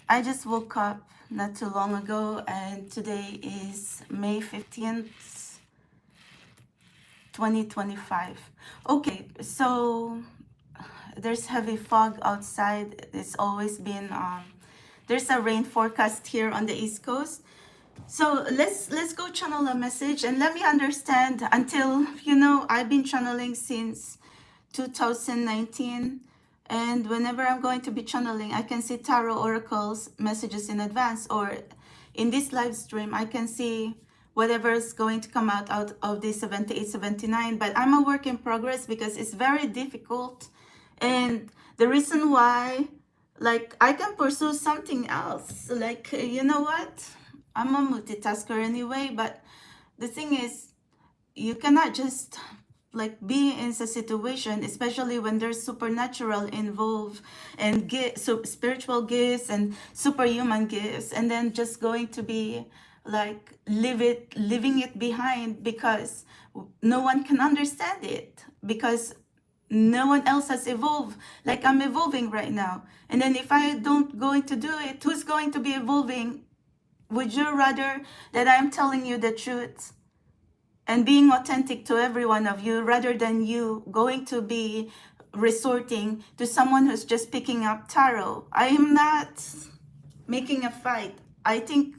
I just woke up not too long ago, and today is May 15th, 2025. Okay, so there's heavy fog outside. It's always been there's a rain forecast here on the East Coast. So let's go channel a message and let me understand. Until I've been channeling since 2019, and whenever I'm going to be channeling, I can see tarot oracles messages in advance, or in this live stream I can see whatever is going to come out of this 78, 79. But I'm a work in progress because it's very difficult. And the reason why, like, I can pursue something else, like, you know what, I'm a multitasker anyway. But the thing is, you cannot just like be in a situation, especially when there's supernatural involved and so spiritual gifts and superhuman gifts, and then just going to be like leaving it behind because no one can understand it, because no one else has evolved like I'm evolving right now. And then if I don't going to do it, who's going to be evolving? Would you rather that I'm telling you the truth and being authentic to every one of you, rather than you going to be resorting to someone who's just picking up tarot? I am not making a fight. I think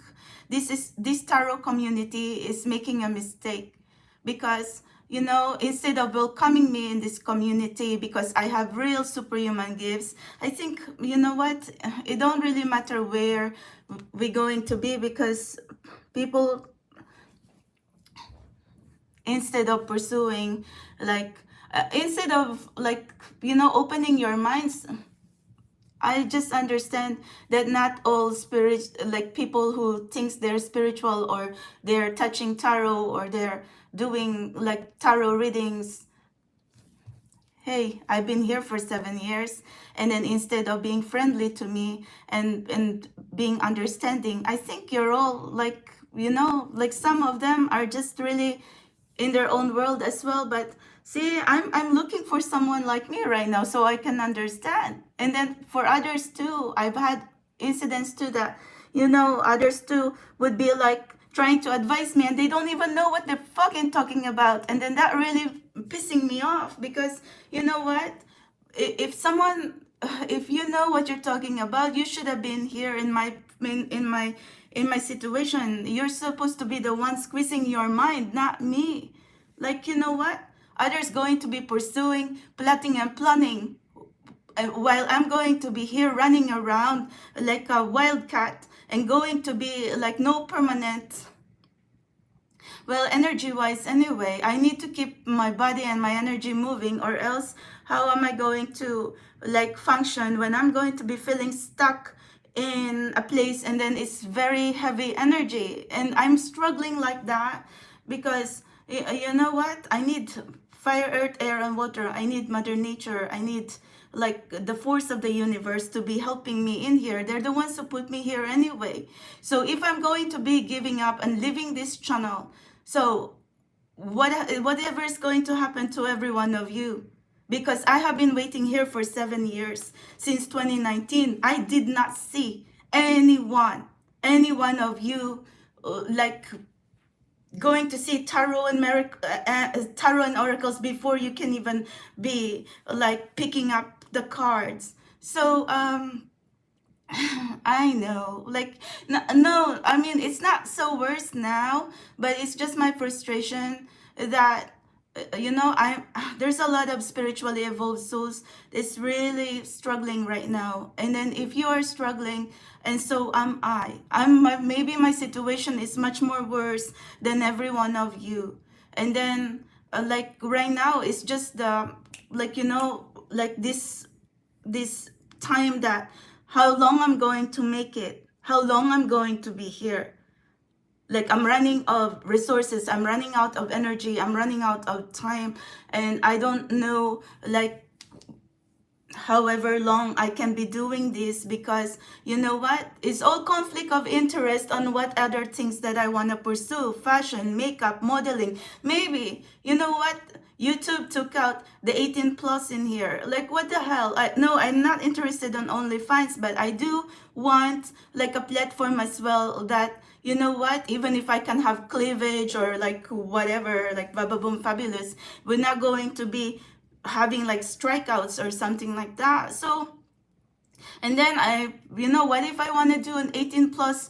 this tarot community is making a mistake, because instead of welcoming me in this community because I have real superhuman gifts, I think, you know what, it don't really matter where we're going to be, because people, instead of pursuing, like, instead of, like, opening your minds, I just understand that not all like people who thinks they're spiritual, or they're touching tarot, or they're doing like tarot readings. Hey, I've been here for 7 years, and then instead of being friendly to me and being understanding, I think you're all like, like, some of them are just really in their own world as well. But see, I'm looking for someone like me right now so I can understand. And then for others too, I've had incidents too that, others too would be like trying to advise me, and they don't even know what they're fucking talking about. And then that really pissing me off, because you know what, if someone, if you know what you're talking about, you should have been here in my situation. You're supposed to be the one squeezing your mind, not me. Like, you know what, others going to be pursuing, plotting and planning, while I'm going to be here running around like a wildcat, and going to be like no permanent, well, energy wise anyway. I need to keep my body and my energy moving, or else how am I going to like function when I'm going to be feeling stuck in a place, and then it's very heavy energy, and I'm struggling like that because you know what, I need fire, earth, air and water. I need mother nature. I need like the force of the universe to be helping me in here. They're the ones who put me here anyway. So if I'm going to be giving up and leaving this channel, so whatever is going to happen to every one of you, because I have been waiting here for 7 years, since 2019. I did not see any one of you like going to see tarot and tarot and oracles before you can even be like picking up the cards. So I know, like, no, I mean, it's not so worse now, but it's just my frustration that there's a lot of spiritually evolved souls that's really struggling right now. And then if you are struggling, and so am maybe my situation is much more worse than every one of you. And then like right now, it's just the, like, like this time, that how long I'm going to make it, how long I'm going to be here. Like, I'm running out of resources, I'm running out of energy, I'm running out of time, and I don't know, like, however long I can be doing this, because you know what, it's all conflict of interest on what other things that I want to pursue: fashion, makeup, modeling. Maybe, you know what, YouTube took out the 18 plus in here. Like, what the hell? No, I'm not interested on OnlyFans, but I do want like a platform as well that, you know what, even if I can have cleavage or like whatever, like Bababoom Fabulous, we're not going to be having like strikeouts or something like that. So, and then what if I want to do an 18 plus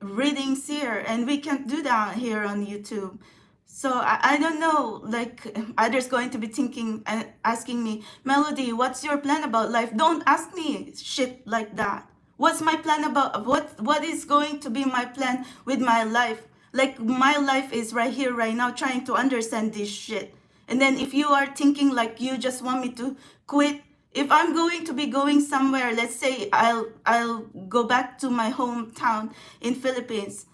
readings here, and we can't do that here on YouTube. So I don't know, like others going to be thinking and asking me, Melody, what's your plan about life? Don't ask me shit like that. What's my plan about, what is going to be my plan with my life? Like, my life is right here, right now, trying to understand this shit. And then if you are thinking like you just want me to quit, if I'm going to be going somewhere, let's say I'll go back to my hometown in Philippines,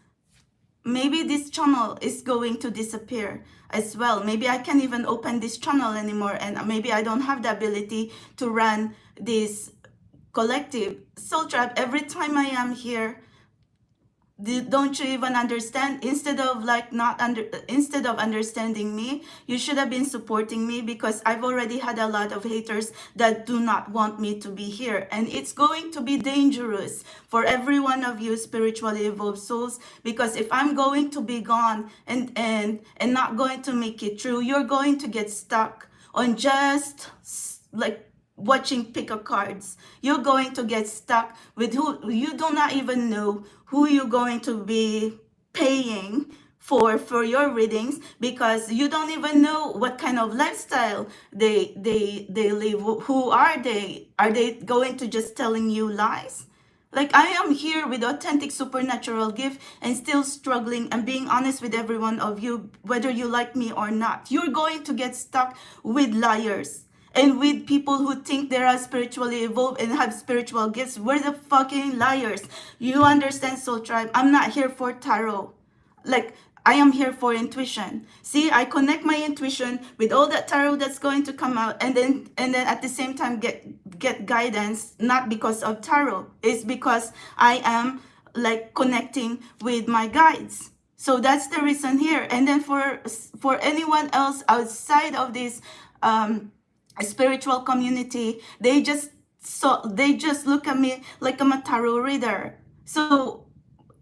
maybe this channel is going to disappear as well. Maybe I can't even open this channel anymore, and maybe I don't have the ability to run this collective Soul Tribe. Every time I am here, don't you even understand? Instead of understanding me, you should have been supporting me, because I've already had a lot of haters that do not want me to be here, and it's going to be dangerous for every one of you spiritually evolved souls, because if I'm going to be gone and not going to make it through, you're going to get stuck on just like watching pick a cards. You're going to get stuck with who you do not even know who you're going to be paying for your readings, because you don't even know what kind of lifestyle they live. Who are they? Are they going to just telling you lies? Like, I am here with authentic supernatural gift and still struggling and being honest with every one of you, whether you like me or not. You're going to get stuck with liars and with people who think they are spiritually evolved and have spiritual gifts. We're the fucking liars. You understand, Soul Tribe? I'm not here for tarot. Like, I am here for intuition. See, I connect my intuition with all that tarot that's going to come out, and then at the same time get guidance, not because of tarot. It's because I am like connecting with my guides. So that's the reason here. And then for anyone else outside of this spiritual community, they just look at me like I'm a tarot reader. So,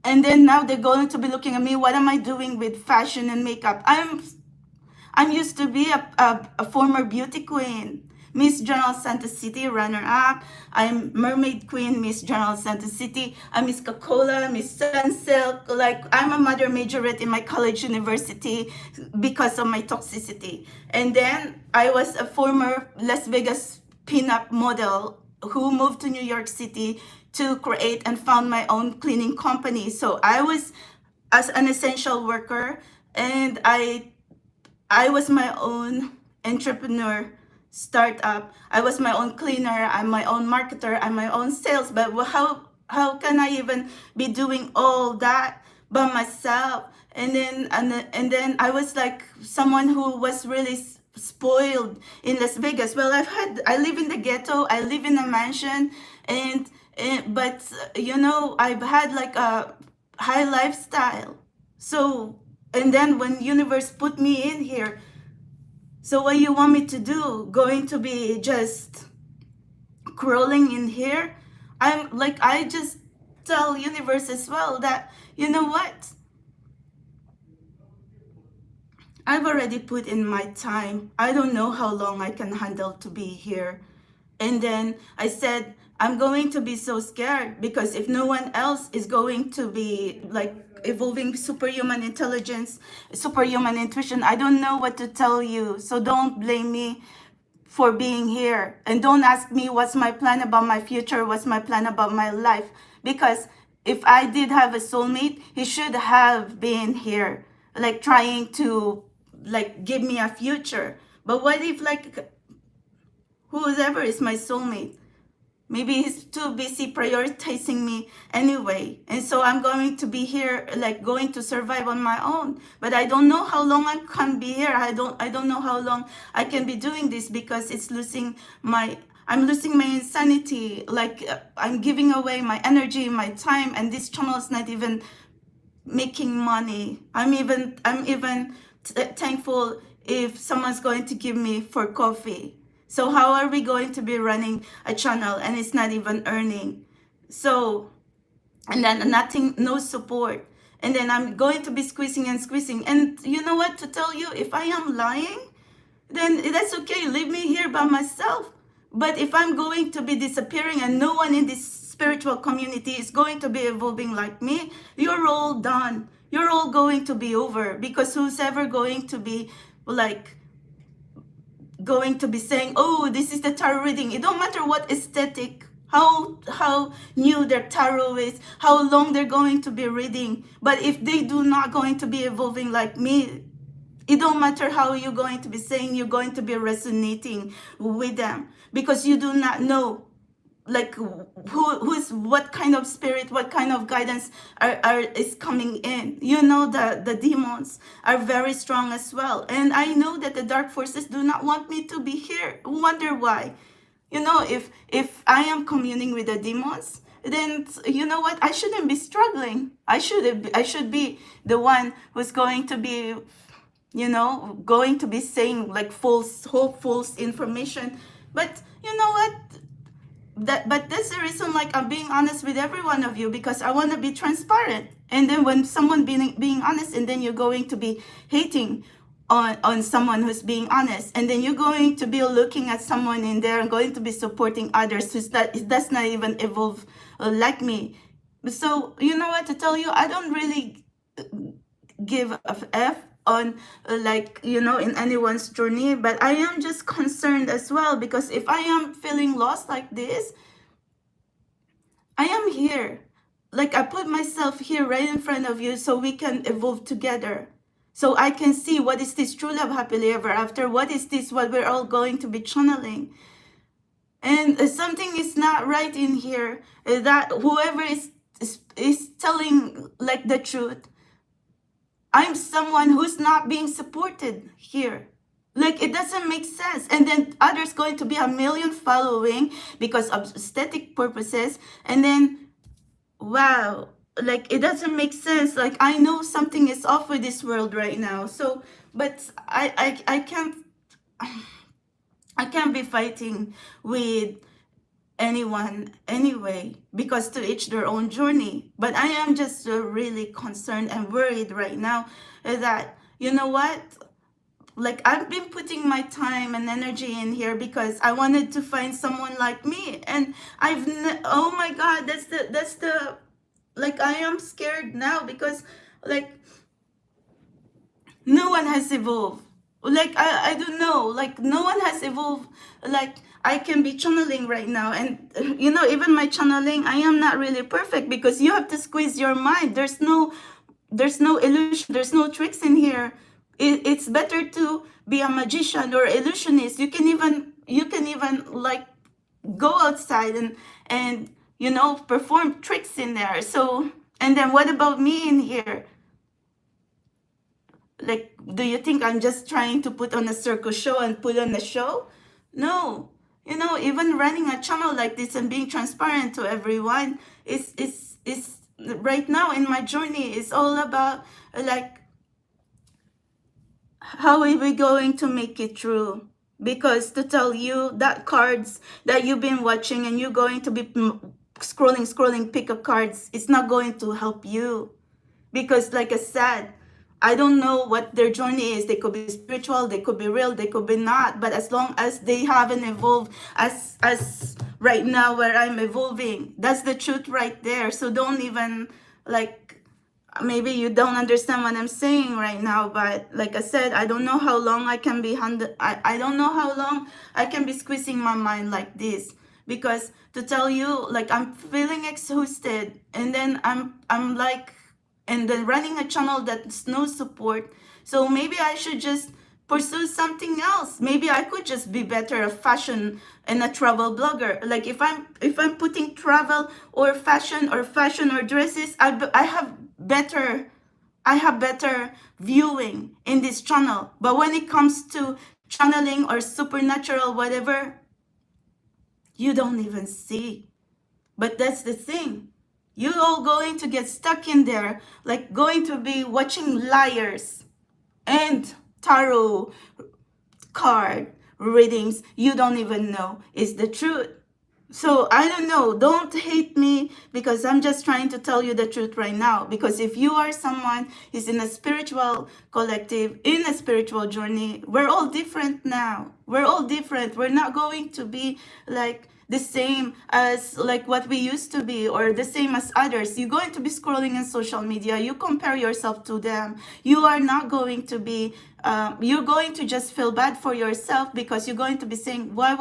and then now they're going to be looking at me, what am I doing with fashion and makeup? I'm used to be a former beauty queen, Miss General Santa City runner-up. I'm Mermaid Queen, Miss General Santa City. I'm Miss Coca-Cola, Miss Sunsilk. Like, I'm a mother majorette in my college university because of my toxicity. And then I was a former Las Vegas pinup model who moved to New York City to create and found my own cleaning company. So I was as an essential worker, and I was my own entrepreneur startup. I was my own cleaner. I'm my own marketer. I'm my own sales. But how can I even be doing all that by myself? And then I was like someone who was really spoiled in Las Vegas. Well, I live in the ghetto. I live in a mansion, but I've had like a high lifestyle. So, and then when universe put me in here, so what you want me to do? Going to be just crawling in here? I just tell universe as well that, you know what? I've already put in my time. I don't know how long I can handle to be here. And then I said, I'm going to be so scared, because if no one else is going to be like evolving superhuman intelligence, superhuman intuition, I don't know what to tell you. So don't blame me for being here. And don't ask me what's my plan about my future, what's my plan about my life. Because if I did have a soulmate, he should have been here, like trying to like give me a future. But what if like whoever is my soulmate, maybe he's too busy prioritizing me anyway. And so I'm going to be here, like going to survive on my own. But I don't know how long I can be here. I don't know how long I can be doing this, because I'm losing my insanity. Like I'm giving away my energy, my time, and this channel is not even making money. I'm even thankful if someone's going to give me for coffee? So how are we going to be running a channel and it's not even earning? So, and then nothing, no support. And then I'm going to be squeezing and squeezing. And you know what, to tell you, if I am lying, then that's okay. Leave me here by myself. But if I'm going to be disappearing and no one in this spiritual community is going to be evolving like me, you're all done. You're all going to be over, because who's ever going to be like saying, oh, this is the tarot reading. It don't matter what aesthetic, how new their tarot is, how long they're going to be reading. But if they do not going to be evolving like me, it don't matter how you're going to be saying you're going to be resonating with them, because you do not know like who's what kind of spirit, what kind of guidance is coming in. You know, the demons are very strong as well, and I know that the dark forces do not want me to be here. Wonder why? You know, if I am communing with the demons, then you know what, I shouldn't be struggling. I should be the one who's going to be, you know, going to be saying like false information. But you know what, but that's the reason, like, I'm being honest with every one of you, because I want to be transparent. And then when someone being honest, and then you're going to be hating on someone who's being honest, and then you're going to be looking at someone in there and going to be supporting others who's that's not even evolve like me. So you know what, to tell you, I don't really give a f on like, you know, in anyone's journey. But I am just concerned as well, because if I am feeling lost like this, I am here. Like, I put myself here right in front of you so we can evolve together, so I can see what is this true love happily ever after, what is this, what we're all going to be channeling. And something is not right in here, that whoever is telling like the truth, I'm someone who's not being supported here. Like, it doesn't make sense. And then others going to be a million following because of aesthetic purposes. And then, wow, like, it doesn't make sense. Like, I know something is off with this world right now. So, but I can't be fighting with anyone anyway, because to each their own journey. But I am just really concerned and worried right now that, you know what, like, I've been putting my time and energy in here because I wanted to find someone like me, and oh my god, that's the like, I am scared now, because like, no one has evolved. Like, I don't know, like, no one has evolved. Like, I can be channeling right now, and you know, even my channeling, I am not really perfect, because you have to squeeze your mind. There's no illusion, there's no tricks in here. It's better to be a magician or illusionist. You can even like go outside and you know, perform tricks in there. So, and then what about me in here? Like, do you think I'm just trying to put on a circus show and put on a show? No. You know, even running a channel like this and being transparent to everyone is right now in my journey is all about like, how are we going to make it true? Because to tell you that cards that you've been watching and you're going to be scrolling pick up cards, it's not going to help you. Because like I said, I don't know what their journey is. They could be spiritual, they could be real, they could be not. But as long as they haven't evolved as right now where I'm evolving, that's the truth right there. So don't even like, maybe you don't understand what I'm saying right now. But like I said, I don't know how long I can be I don't know how long I can be squeezing my mind like this. Because to tell you, like, I'm feeling exhausted, and then I'm like, and then running a channel that's no support. So maybe I should just pursue something else. Maybe I could just be better at fashion and a travel blogger. Like, if I'm putting travel or fashion or dresses, I have better viewing in this channel. But when it comes to channeling or supernatural whatever, you don't even see. But that's the thing. You're all going to get stuck in there, like going to be watching liars and tarot card readings you don't even know is the truth. So I don't know, don't hate me because I'm just trying to tell you the truth right now. Because if you are someone who's in a spiritual collective, in a spiritual journey, we're all different now. We're all different. We're not going to be like the same as like what we used to be, or the same as others. You're going to be scrolling in social media, you compare yourself to them, you are not going to be you're going to just feel bad for yourself, because you're going to be saying why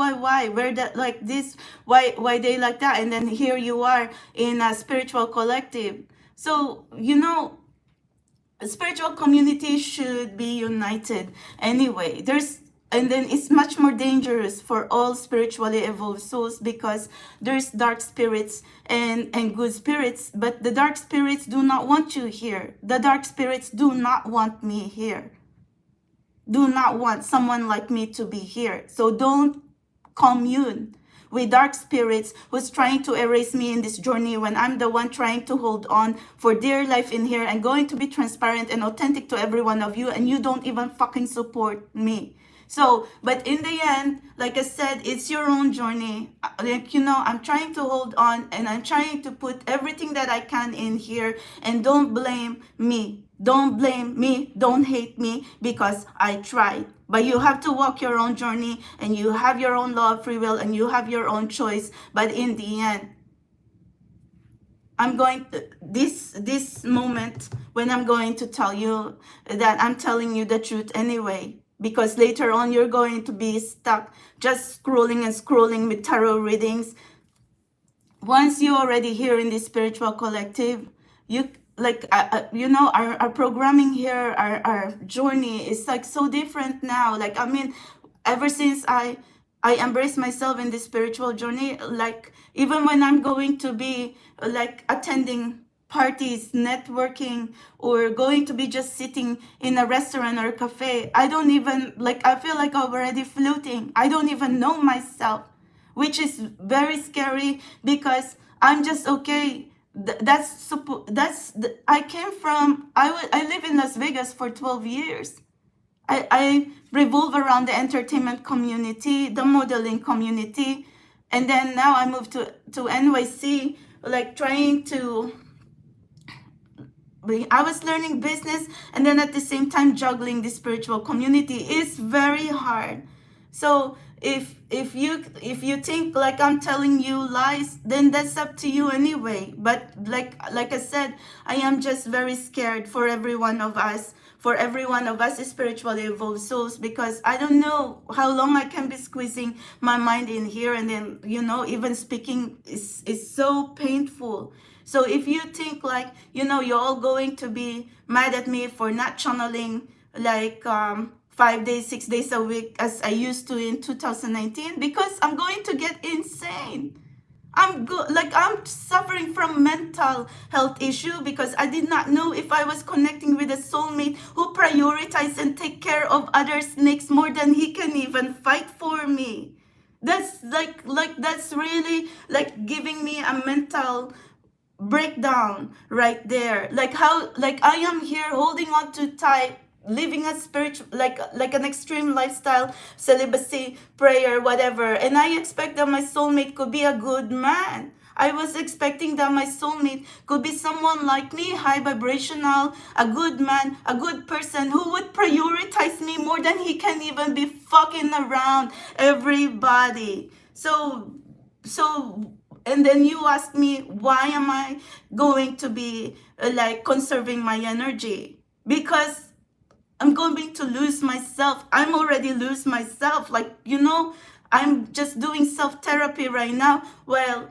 where that like this, why they like that, and then here you are in a spiritual collective. So you know, a spiritual community should be united anyway. And then it's much more dangerous for all spiritually evolved souls, because there's dark spirits and good spirits, but the dark spirits do not want you here. The dark spirits do not want me here, do not want someone like me to be here. So don't commune with dark spirits who's trying to erase me in this journey, when I'm the one trying to hold on for dear life in here and going to be transparent and authentic to every one of you, and you don't even fucking support me. So, but in the end, like I said, it's your own journey. Like, you know, I'm trying to hold on, and I'm trying to put everything that I can in here, and don't blame me. Don't blame me. Don't hate me, because I tried. But you have to walk your own journey, and you have your own law of free will, and you have your own choice. But in the end, I'm going to, this moment when I'm going to tell you that I'm telling you the truth anyway. Because later on, you're going to be stuck just scrolling and scrolling with tarot readings. Once you're already here in this spiritual collective, you like, you know, our programming here, our journey is like so different now. Like, I mean, ever since I embrace myself in this spiritual journey, like even when I'm going to be like attending parties, networking, or going to be just sitting in a restaurant or a cafe, I don't even like, I feel like I'm already floating. I don't even know myself, which is very scary, because I'm just okay. I came from, I live in Las Vegas for 12 years. I revolve around the entertainment community, the modeling community, and then now I moved to NYC, like trying to, I was learning business, and then at the same time juggling the spiritual community. Is very hard. So if you think like I'm telling you lies, then that's up to you anyway. But like I said, I am just very scared for every one of us, spiritually evolved souls, because I don't know how long I can be squeezing my mind in here, and then, you know, even speaking is so painful. So if you think like, you know, you're all going to be mad at me for not channeling like 5 days, 6 days a week as I used to in 2019, because I'm going to get insane. I'm suffering from mental health issue, because I did not know if I was connecting with a soulmate who prioritizes and take care of other snakes more than he can even fight for me. That's like that's really like giving me a mental breakdown right there. Like how, like I am here holding on to tight, living a spiritual, like an extreme lifestyle, celibacy, prayer, whatever, and I expect that my soulmate could be a good man. I was expecting that my soulmate could be someone like me, high vibrational, a good man, a good person who would prioritize me more than he can even be fucking around everybody. So and then you ask me, why am I going to be like conserving my energy? Because I'm going to lose myself. I'm already lose myself. Like, you know, I'm just doing self-therapy right now. Well,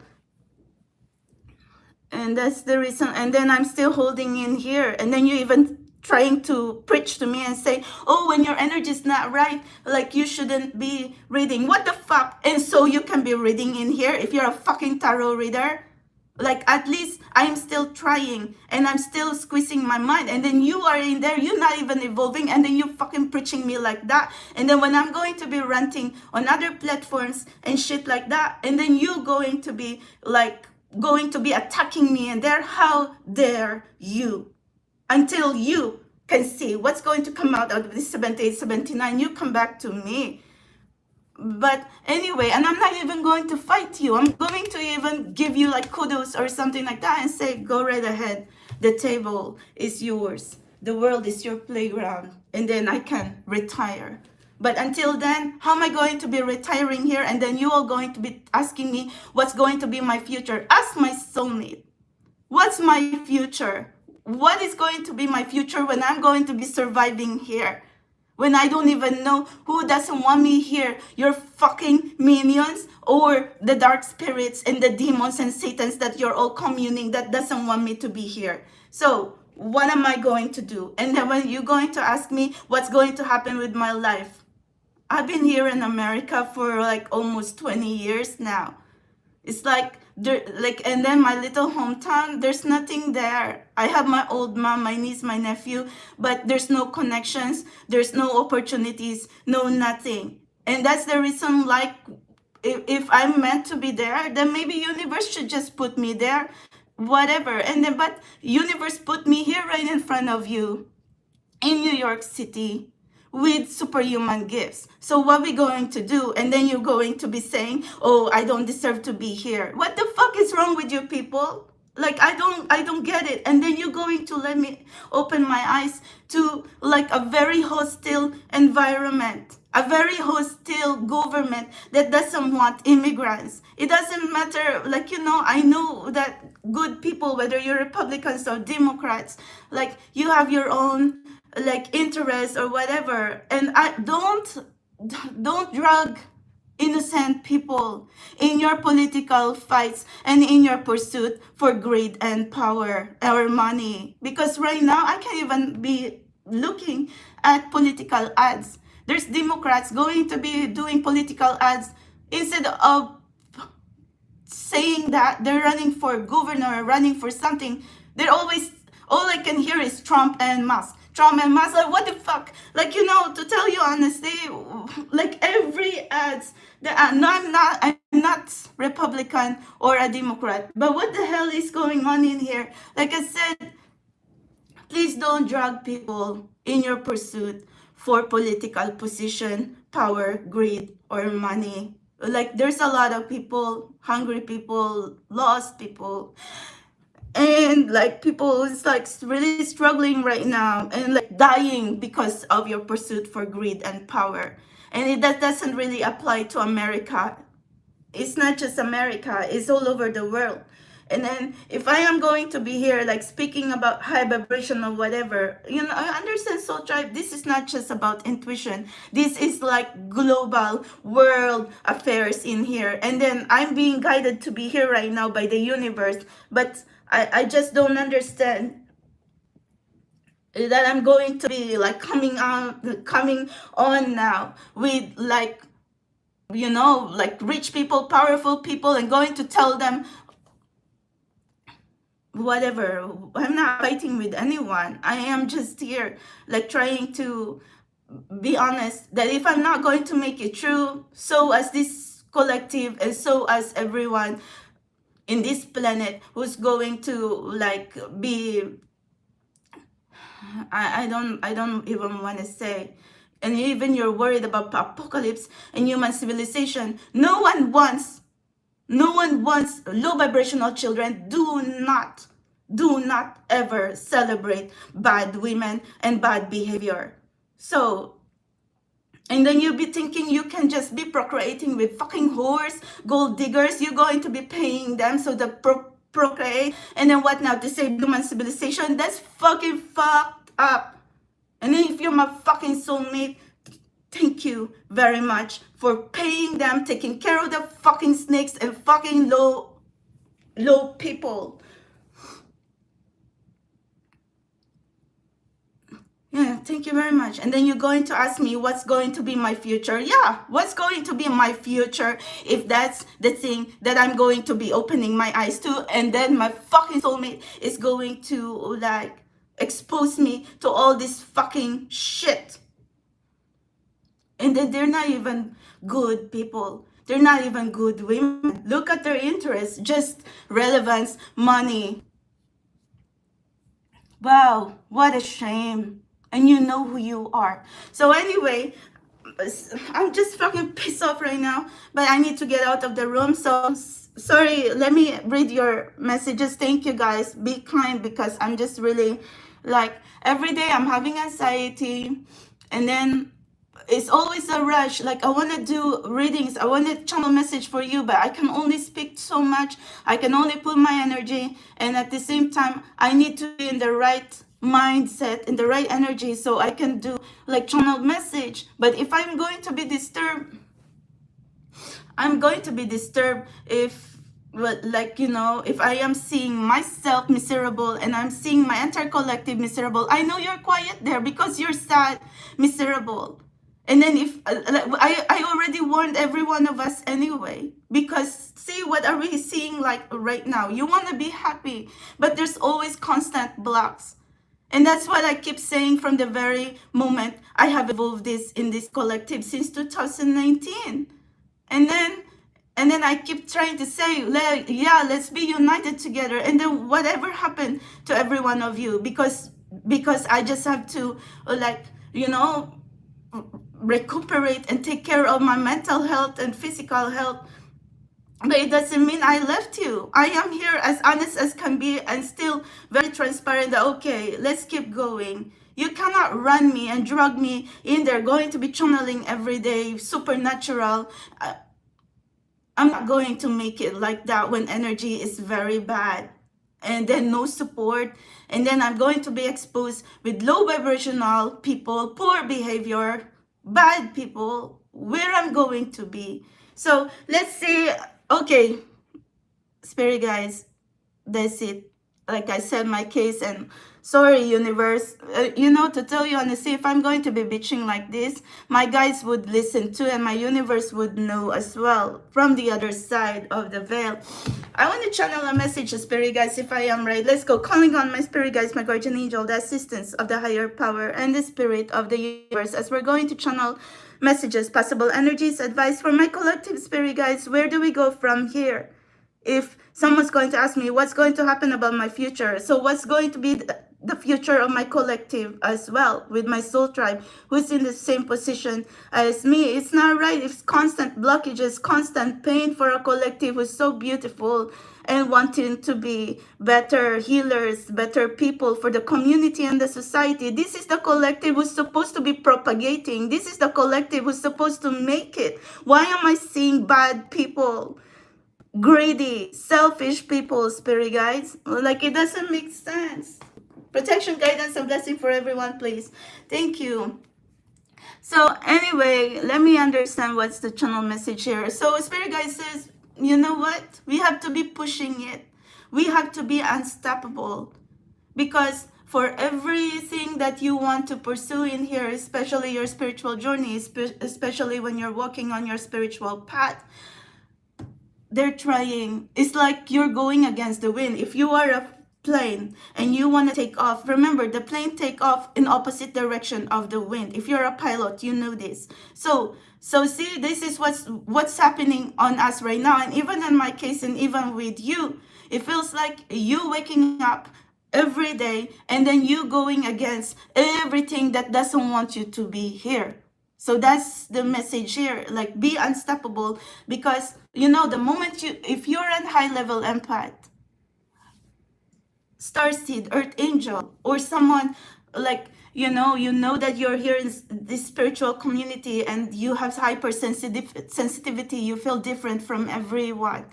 and that's the reason. And then I'm still holding in here. And then you even trying to preach to me and say, oh, when your energy is not right, like you shouldn't be reading. What the fuck? And so you can be reading in here if you're a fucking tarot reader? Like, at least I'm still trying, and I'm still squeezing my mind, and then you are in there, you're not even evolving, and then you fucking preaching me like that. And then when I'm going to be ranting on other platforms and shit like that, and then you going to be like attacking me, and there, how dare you? Until you can see what's going to come out of this 78, 79. You come back to me. But anyway, and I'm not even going to fight you. I'm going to even give you like kudos or something like that and say, go right ahead. The table is yours. The world is your playground. And then I can retire. But until then, how am I going to be retiring here? And then you are going to be asking me what's going to be my future. Ask my soulmate. What's my future? What is going to be my future when I'm going to be surviving here? When I don't even know who doesn't want me here, your fucking minions or the dark spirits and the demons and satans that you're all communing that doesn't want me to be here. So what am I going to do? And then when you're going to ask me what's going to happen with my life, I've been here in America for like almost 20 years now. It's like, and then my little hometown, there's nothing there. I have my old mom, my niece, my nephew, but there's no connections, there's no opportunities, no nothing. And that's the reason, like, if I'm meant to be there, then maybe universe should just put me there, whatever. And then, but universe put me here right in front of you in New York City with superhuman gifts. So what we going to do? And then you're going to be saying, oh, I don't deserve to be here. What the fuck is wrong with you people? Like, I don't get it. And then you're going to let me open my eyes to like a very hostile environment, a very hostile government that doesn't want immigrants. It doesn't matter, like, I know that good people, whether you're Republicans or Democrats, like, you have your own like interest or whatever, and I don't drag innocent people in your political fights and in your pursuit for greed and power or money, because right now I can't even be looking at political ads. There's Democrats going to be doing political ads instead of saying that they're running for governor or running for something. They're always, all I can hear is Trump and Musk. Trump and Musk, like, what the fuck? Like, to tell you honestly, like every ads that no, I'm not Republican or a Democrat, but what the hell is going on in here? Like I said, please don't drag people in your pursuit for political position, power, greed, or money. Like, there's a lot of people, hungry people, lost people, and like people is like really struggling right now and like dying because of your pursuit for greed and power. And that doesn't really apply to America. It's not just America, it's all over the world. And then if I am going to be here like speaking about high vibration or whatever, I understand Soul Tribe, this is not just about intuition. This is like global world affairs in here. And then I'm being guided to be here right now by the universe. But I just don't understand that I'm going to be like coming on now with like, like rich people, powerful people, and going to tell them whatever. I'm not fighting with anyone. I am just here like trying to be honest that if I'm not going to make it through, so as this collective and so as everyone in this planet who's going to like be, I don't even want to say, and even you're worried about apocalypse and human civilization. No one wants low vibrational children. Do not ever celebrate bad women and bad behavior. So, and then you'll be thinking you can just be procreating with fucking whores, gold diggers. You're going to be paying them so they procreate. And then what now? To save human civilization? That's fucking fucked up. And then if you're my fucking soulmate, thank you very much for paying them, taking care of the fucking snakes and fucking low people. Yeah, thank you very much. And then you're going to ask me what's going to be my future. Yeah, what's going to be my future if that's the thing that I'm going to be opening my eyes to, and then my fucking soulmate is going to like expose me to all this fucking shit. And then they're not even good people. They're not even good women. Look at their interests, just relevance, money. Wow, what a shame. and you know who you are. So anyway, I'm just fucking pissed off right now, but I need to get out of the room. So sorry, let me read your messages. Thank you guys. Be kind, because I'm just really like, every day I'm having anxiety, and then it's always a rush. Like, I want to do readings, I want to channel message for you, but I can only speak so much. I can only put my energy, and at the same time I need to be in the right mindset, in the right energy, so I can do like channel message. But if I'm going to be disturbed, I'm going to be disturbed if, well, like, if I am seeing myself miserable and I'm seeing my entire collective miserable. I know you're quiet there because you're sad, miserable. And then if I already warned every one of us anyway, because see, what are we seeing like right now? You want to be happy, but there's always constant blocks. And that's what I keep saying from the very moment I have evolved this in this collective since 2019. And then I keep trying to say, yeah, let's be united together. And then whatever happened to every one of you, because I just have to recuperate and take care of my mental health and physical health. But it doesn't mean I left you. I am here as honest as can be, and still very transparent that, okay, let's keep going. You cannot run me and drag me in there, going to be channeling every day, supernatural. I'm not going to make it like that when energy is very bad. And then no support. And then I'm going to be exposed with low vibrational people, poor behavior, bad people, where I'm going to be. So let's see. Okay, spirit guys, that's it. Like I said, my case, and sorry, universe, to tell you honestly, if I'm going to be bitching like this, my guides would listen too, and my universe would know as well from the other side of the veil. I want to channel a message to spirit guides, if I am right. Let's go. Calling on my spirit guides, my guardian angel, the assistance of the higher power and the spirit of the universe, as we're going to channel messages, possible energies, advice for my collective spirit guides. Where do we go from here? If someone's going to ask me what's going to happen about my future, so what's going to be the future of my collective as well, with my soul tribe who's in the same position as me? It's not right. It's constant blockages, constant pain for a collective who's so beautiful and wanting to be better healers, better people for the community and the society. This is the collective who's supposed to be propagating. This is the collective who's supposed to make it. Why am I seeing bad people, greedy, selfish people, spirit guides? Like, it doesn't make sense. Protection, guidance, and blessing for everyone, please. Thank you. So anyway, let me understand what's the channel message here. So spirit guide says, you know what? We have to be pushing it. We have to be unstoppable. Because for everything that you want to pursue in here, especially your spiritual journey, especially when you're walking on your spiritual path, they're trying. It's like you're going against the wind. If you are a plane and you want to take off, remember, the plane take off in opposite direction of the wind. If you're a pilot, you know this. So see, this is what's happening on us right now. And even in my case, and even with you, it feels like you waking up every day and then you going against everything that doesn't want you to be here. So that's the message here. Like, be unstoppable, because the moment if you're a high level empath, starseed, earth angel, or someone like, you know that you're here in this spiritual community and you have hypersensitivity, you feel different from everyone.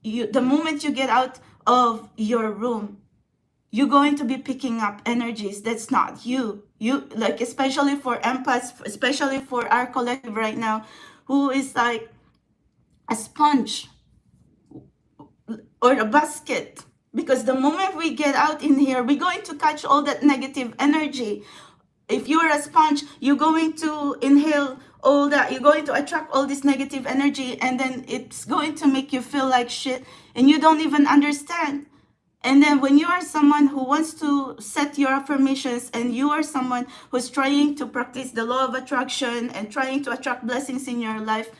The moment you get out of your room, you're going to be picking up energies that's not you. Like, especially for empaths, especially for our collective right now, who is like a sponge or a basket. Because the moment we get out in here, we're going to catch all that negative energy. If you're a sponge, you're going to inhale all that. You're going to attract all this negative energy, and then it's going to make you feel like shit, and you don't even understand. And then when you are someone who wants to set your affirmations, and you are someone who's trying to practice the law of attraction and trying to attract blessings in your life,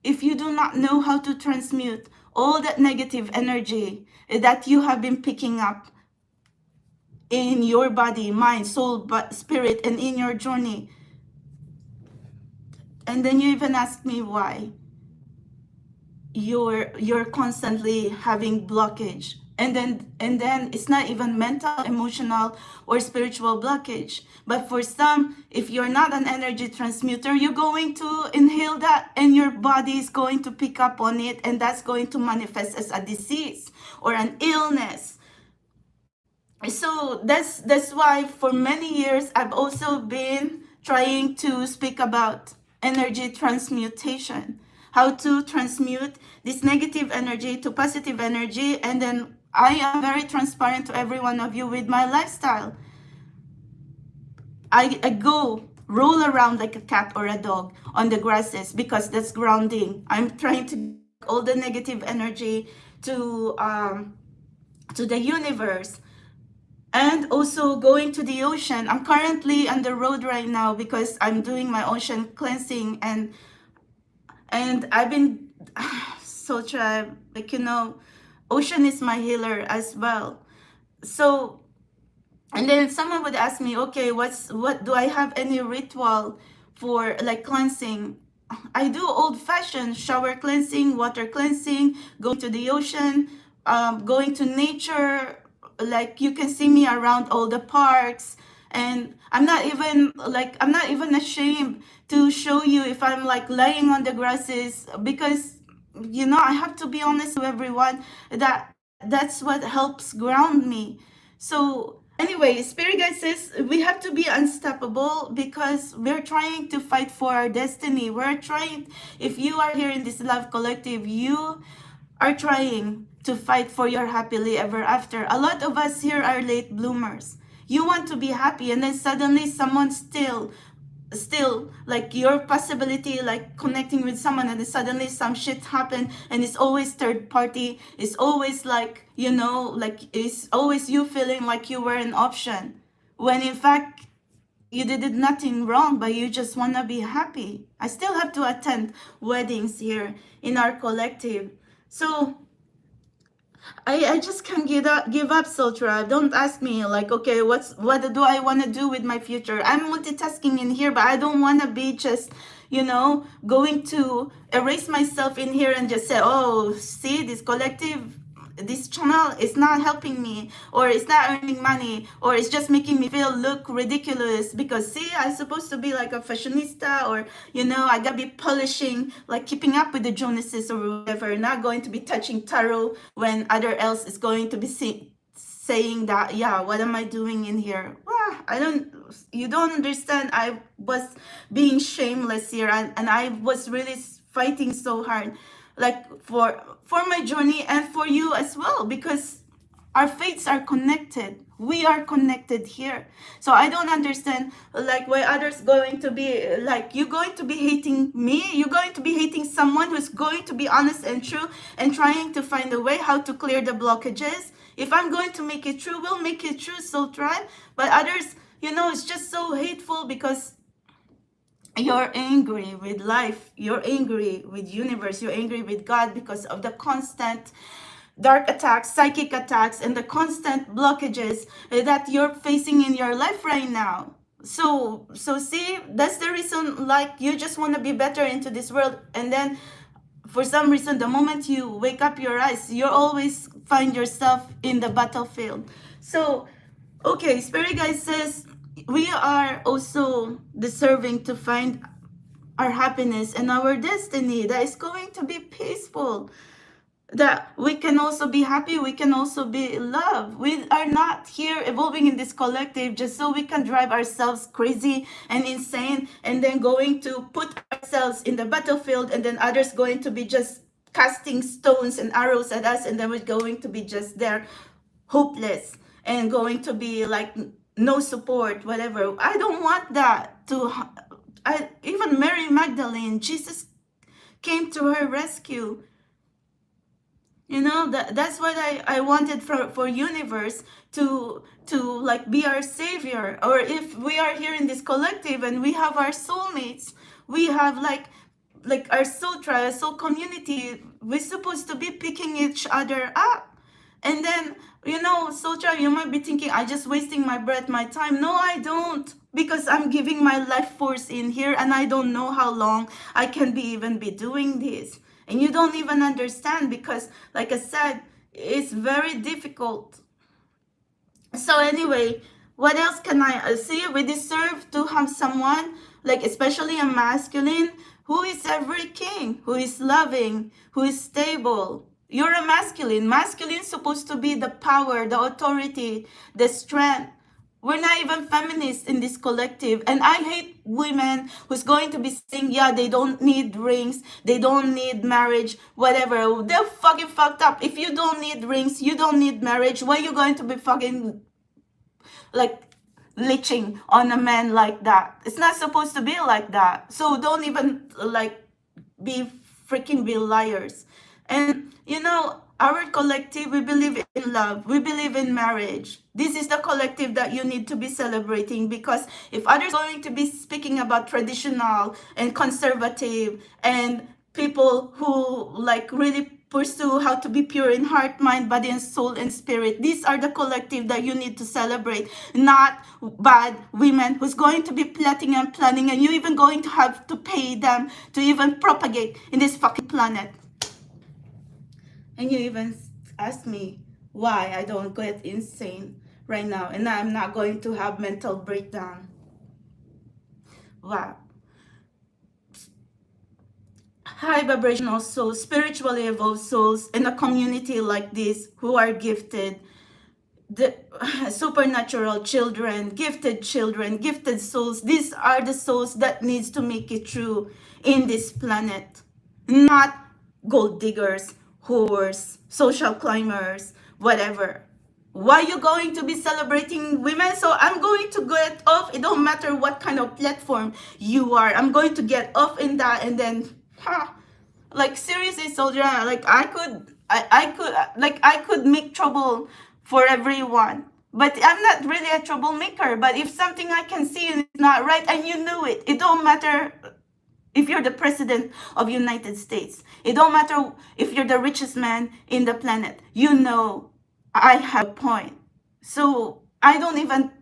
if you do not know how to transmute all that negative energy that you have been picking up, in your body, mind, soul, spirit, and in your journey. And then you even ask me why you're constantly having blockage, and then it's not even mental, emotional, or spiritual blockage. But for some, if you're not an energy transmuter, you're going to inhale that, and your body is going to pick up on it, and that's going to manifest as a disease or an illness. So that's why for many years I've also been trying to speak about energy transmutation, how to transmute this negative energy to positive energy. And then I am very transparent to every one of you with my lifestyle. I go roll around like a cat or a dog on the grasses because that's grounding. I'm trying to get all the negative energy to the universe. And also going to the ocean. I'm currently on the road right now because I'm doing my ocean cleansing, and I've been so tried, like, ocean is my healer as well. So, and then someone would ask me, okay, what do I have any ritual for like cleansing? I do old-fashioned shower cleansing, water cleansing, going to the ocean, going to nature. Like, you can see me around all the parks, and I'm not even ashamed to show you if I'm like laying on the grasses, because I have to be honest to everyone that that's what helps ground me. So anyway, Spirit Guide says we have to be unstoppable because we're trying to fight for our destiny. If you are here in this love collective, you are trying to fight for your happily ever after. A lot of us here are late bloomers. You want to be happy, and then suddenly someone still like your possibility, like connecting with someone, and then suddenly some shit happen, and it's always third party. It's always like, like it's always you feeling like you were an option, when in fact you did nothing wrong, but you just want to be happy. I still have to attend weddings here in our collective. So I just can't give up, Soul Tribe. Don't ask me like, okay, what do I want to do with my future? I'm multitasking in here, but I don't want to be just, going to erase myself in here and just say, oh, see, this collective, this channel is not helping me, or it's not earning money, or it's just making me look ridiculous because, see, I'm supposed to be like a fashionista, or I gotta be polishing, like keeping up with the Jonases or whatever, not going to be touching tarot when other else is going to be saying that, yeah, what am I doing in here? Well, you don't understand. I was being shameless here, and I was really fighting so hard, like for my journey and for you as well, because our fates are connected. We are connected here. So I don't understand like why others going to be like, you're going to be hating me, you're going to be hating someone who's going to be honest and true and trying to find a way how to clear the blockages. If I'm going to make it true, we'll make it true, Soul Tribe. But others, it's just so hateful because you're angry with life, you're angry with universe, you're angry with God because of the constant dark attacks, psychic attacks, and the constant blockages that you're facing in your life right now. So see, that's the reason, like, you just want to be better into this world, and then for some reason, the moment you wake up your eyes, you always find yourself in the battlefield. So okay, Spirit Guide says we are also deserving to find our happiness and our destiny that is going to be peaceful, that we can also be happy, we can also be loved. We are not here evolving in this collective just so we can drive ourselves crazy and insane, and then going to put ourselves in the battlefield, and then others going to be just casting stones and arrows at us, and then we're going to be just there hopeless and going to be like no support, whatever. I don't want that even Mary Magdalene, Jesus came to her rescue. That's what I wanted for universe to like be our savior. Or if we are here in this collective and we have our soulmates, we have like our soul tribe, soul community, we're supposed to be picking each other up. And then, soldier, you might be thinking, I just wasting my breath, my time. No, I don't. Because I'm giving my life force in here, and I don't know how long I can even be doing this. And you don't even understand, because, like I said, it's very difficult. So anyway, what else can I see? We deserve to have someone, like especially a masculine, who is every king, who is loving, who is stable. You're a masculine. Masculine is supposed to be the power, the authority, the strength. We're not even feminists in this collective. And I hate women who's going to be saying, yeah, they don't need rings, they don't need marriage, whatever. They're fucking fucked up. If you don't need rings, you don't need marriage, why are you going to be fucking like leeching on a man like that? It's not supposed to be like that. So don't even like be freaking be liars. And our collective, we believe in love, we believe in marriage. This is the collective that you need to be celebrating, because if others are going to be speaking about traditional and conservative and people who like really pursue how to be pure in heart, mind, body, and soul and spirit, these are the collective that you need to celebrate, not bad women who's going to be plotting and planning, and you even going to have to pay them to even propagate in this fucking planet. And you even ask me why I don't get insane right now, and I'm not going to have mental breakdown. Wow. High vibrational souls, spiritually evolved souls in a community like this who are gifted, the supernatural children, gifted souls. These are the souls that needs to make it through in this planet, not gold diggers, whores, social climbers, whatever. Why you going to be celebrating women? So I'm going to get off. It don't matter what kind of platform you are. I'm going to get off in that, and then, like seriously, soldier, like I could make trouble for everyone. But I'm not really a troublemaker. But if something I can see is not right, and you knew it, it don't matter if you're the president of United States. It don't matter if you're the richest man in the planet. I have a point. So I don't even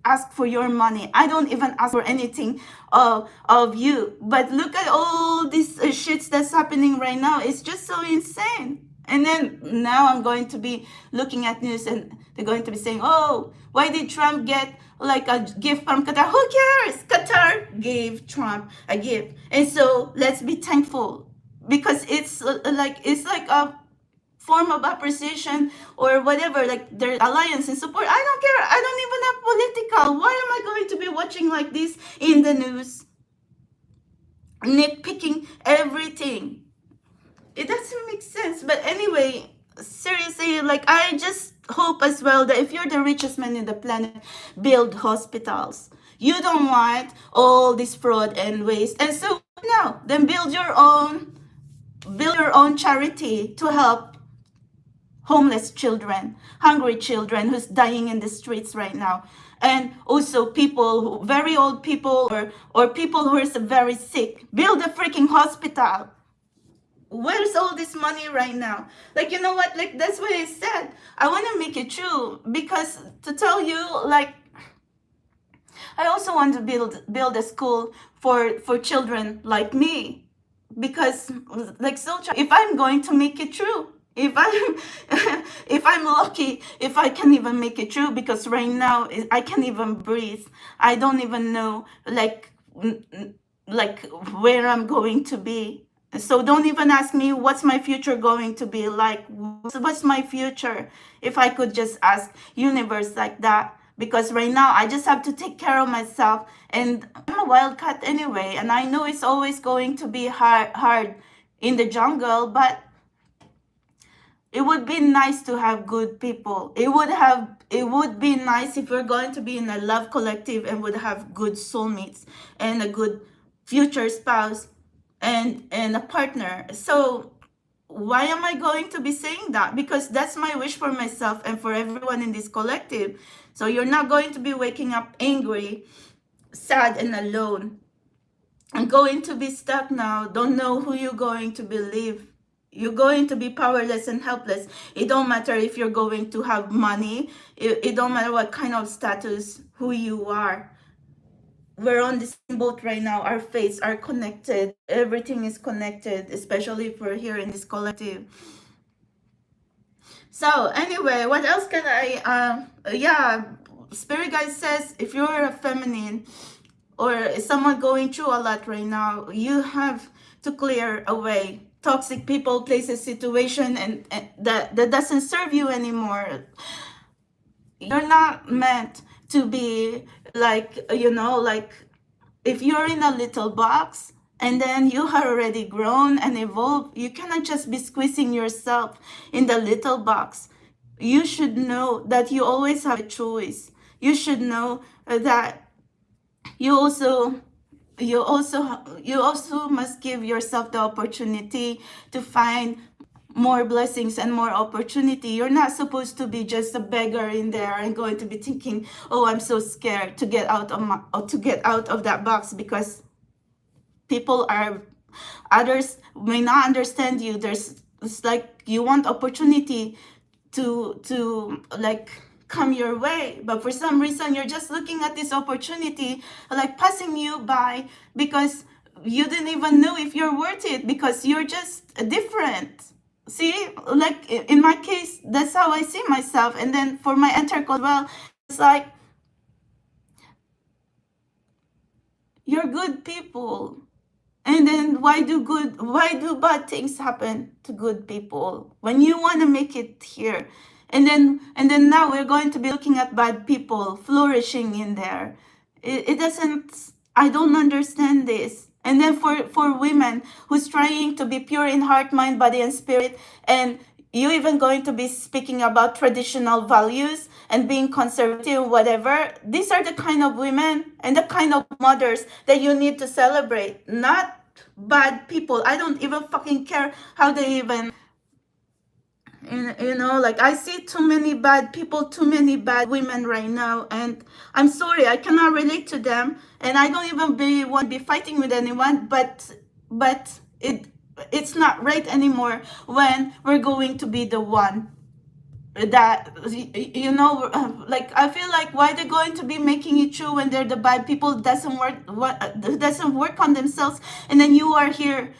ask for your money. I don't even ask for anything of you. But look at all these shits that's happening right now. It's just so insane. And then now I'm going to be looking at news, and they're going to be saying, oh, why did Trump get like a gift from Qatar? Who cares? Qatar gave Trump a gift. And so let's be thankful, because it's like a form of appreciation or whatever, like their alliance and support. I don't care. I don't even have political. Why am I going to be watching like this in the news? Nitpicking everything. It doesn't make sense. But anyway, seriously, like I just hope as well that if you're the richest man in the planet, build hospitals. You don't want all this fraud and waste. And so now, then build your own charity to help homeless children, hungry children who's dying in the streets right now. And also people, very old people, or people who are very sick. Build a freaking hospital. Where's all this money right now? Like, you know what? Like, that's what I said. I want to make it true, because to tell you, like, I also want to build a school for children like me, because like, so if I'm going to make it true, if I'm lucky, if I can even make it true, because right now I can't even breathe. I don't even know like where I'm going to be. So don't even ask me what's my future going to be like. What's my future? If I could just ask universe like that. Because right now I just have to take care of myself. And I'm a wildcat anyway. And I know it's always going to be hard in the jungle. But it would be nice to have good people. It would be nice if we're going to be in a love collective and would have good soulmates and a good future spouse and a partner. So why am I going to be saying that? Because that's my wish for myself and for everyone in this collective. So you're not going to be waking up angry, sad, and alone. And going to be stuck now. Don't know who you're going to believe. You're going to be powerless and helpless. It don't matter if you're going to have money. It don't matter what kind of status, who you are. We're on the same boat right now. Our fates are connected. Everything is connected, especially if we're here in this collective. So anyway, what else can I, yeah, Spirit Guide says if you're a feminine or someone going through a lot right now, you have to clear away toxic people, places, situation, and that doesn't serve you anymore. You're not meant to be like, like if you're in a little box and then you have already grown and evolved, you cannot just be squeezing yourself in the little box. You should know that you always have a choice. You should know that you also you also must give yourself the opportunity to find more blessings and more opportunity. You're not supposed to be just a beggar in there and going to be thinking, oh, I'm so scared to get out of that box, because people are, others may not understand you. It's like you want opportunity to like come your way, but for some reason you're just looking at this opportunity like passing you by, because you didn't even know if you're worth it, because you're just different. See, like in my case, that's how I see myself. And then for my intercal as well, it's like, you're good people. And then why do bad things happen to good people when you want to make it here? And then now we're going to be looking at bad people flourishing in there. It doesn't, I don't understand this. And then for women who's trying to be pure in heart, mind, body, and spirit, and you even going to be speaking about traditional values and being conservative, whatever. These are the kind of women and the kind of mothers that you need to celebrate, not bad people. I don't even fucking care how they even, like I see too many bad people, too many bad women right now, and I'm sorry, I cannot relate to them, and I don't even want to be fighting with anyone, but it's not right anymore when we're going to be the one that, like I feel like, why they're going to be making it true when they're the bad people, doesn't work on themselves, and then you are here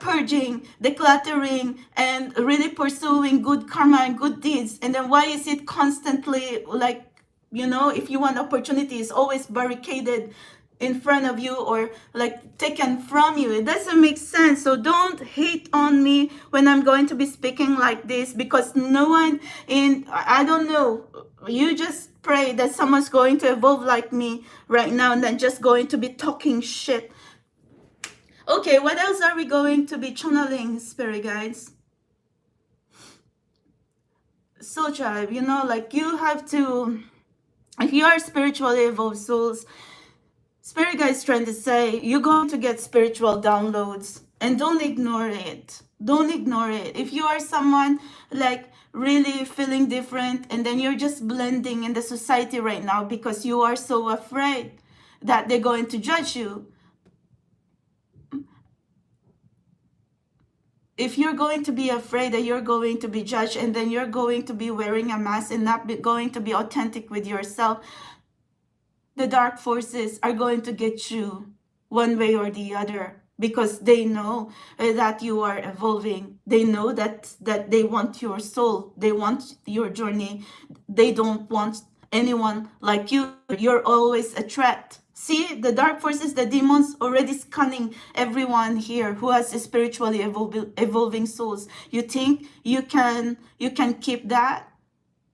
purging, decluttering, and really pursuing good karma and good deeds. And then why is it constantly like, if you want opportunities, always barricaded in front of you or like taken from you? It doesn't make sense. So don't hate on me when I'm going to be speaking like this, because no one I don't know, you just pray that someone's going to evolve like me right now and then just going to be talking shit. Okay, what else are we going to be channeling, spirit guides? Soul tribe, like you have to, if you are spiritually evolved souls, Spirit guides trying to say you're going to get spiritual downloads, and don't ignore it. Don't ignore it. If you are someone like really feeling different and then you're just blending in the society right now because you are so afraid that they're going to judge you. If you're going to be afraid that you're going to be judged and then you're going to be wearing a mask and not going to be authentic with yourself, the dark forces are going to get you one way or the other, because they know that you are evolving. They know that they want your soul. They want your journey. They don't want anyone like you. You're always a threat. See, the dark forces, the demons already scanning everyone here who has spiritually evolving souls. You think you can keep that?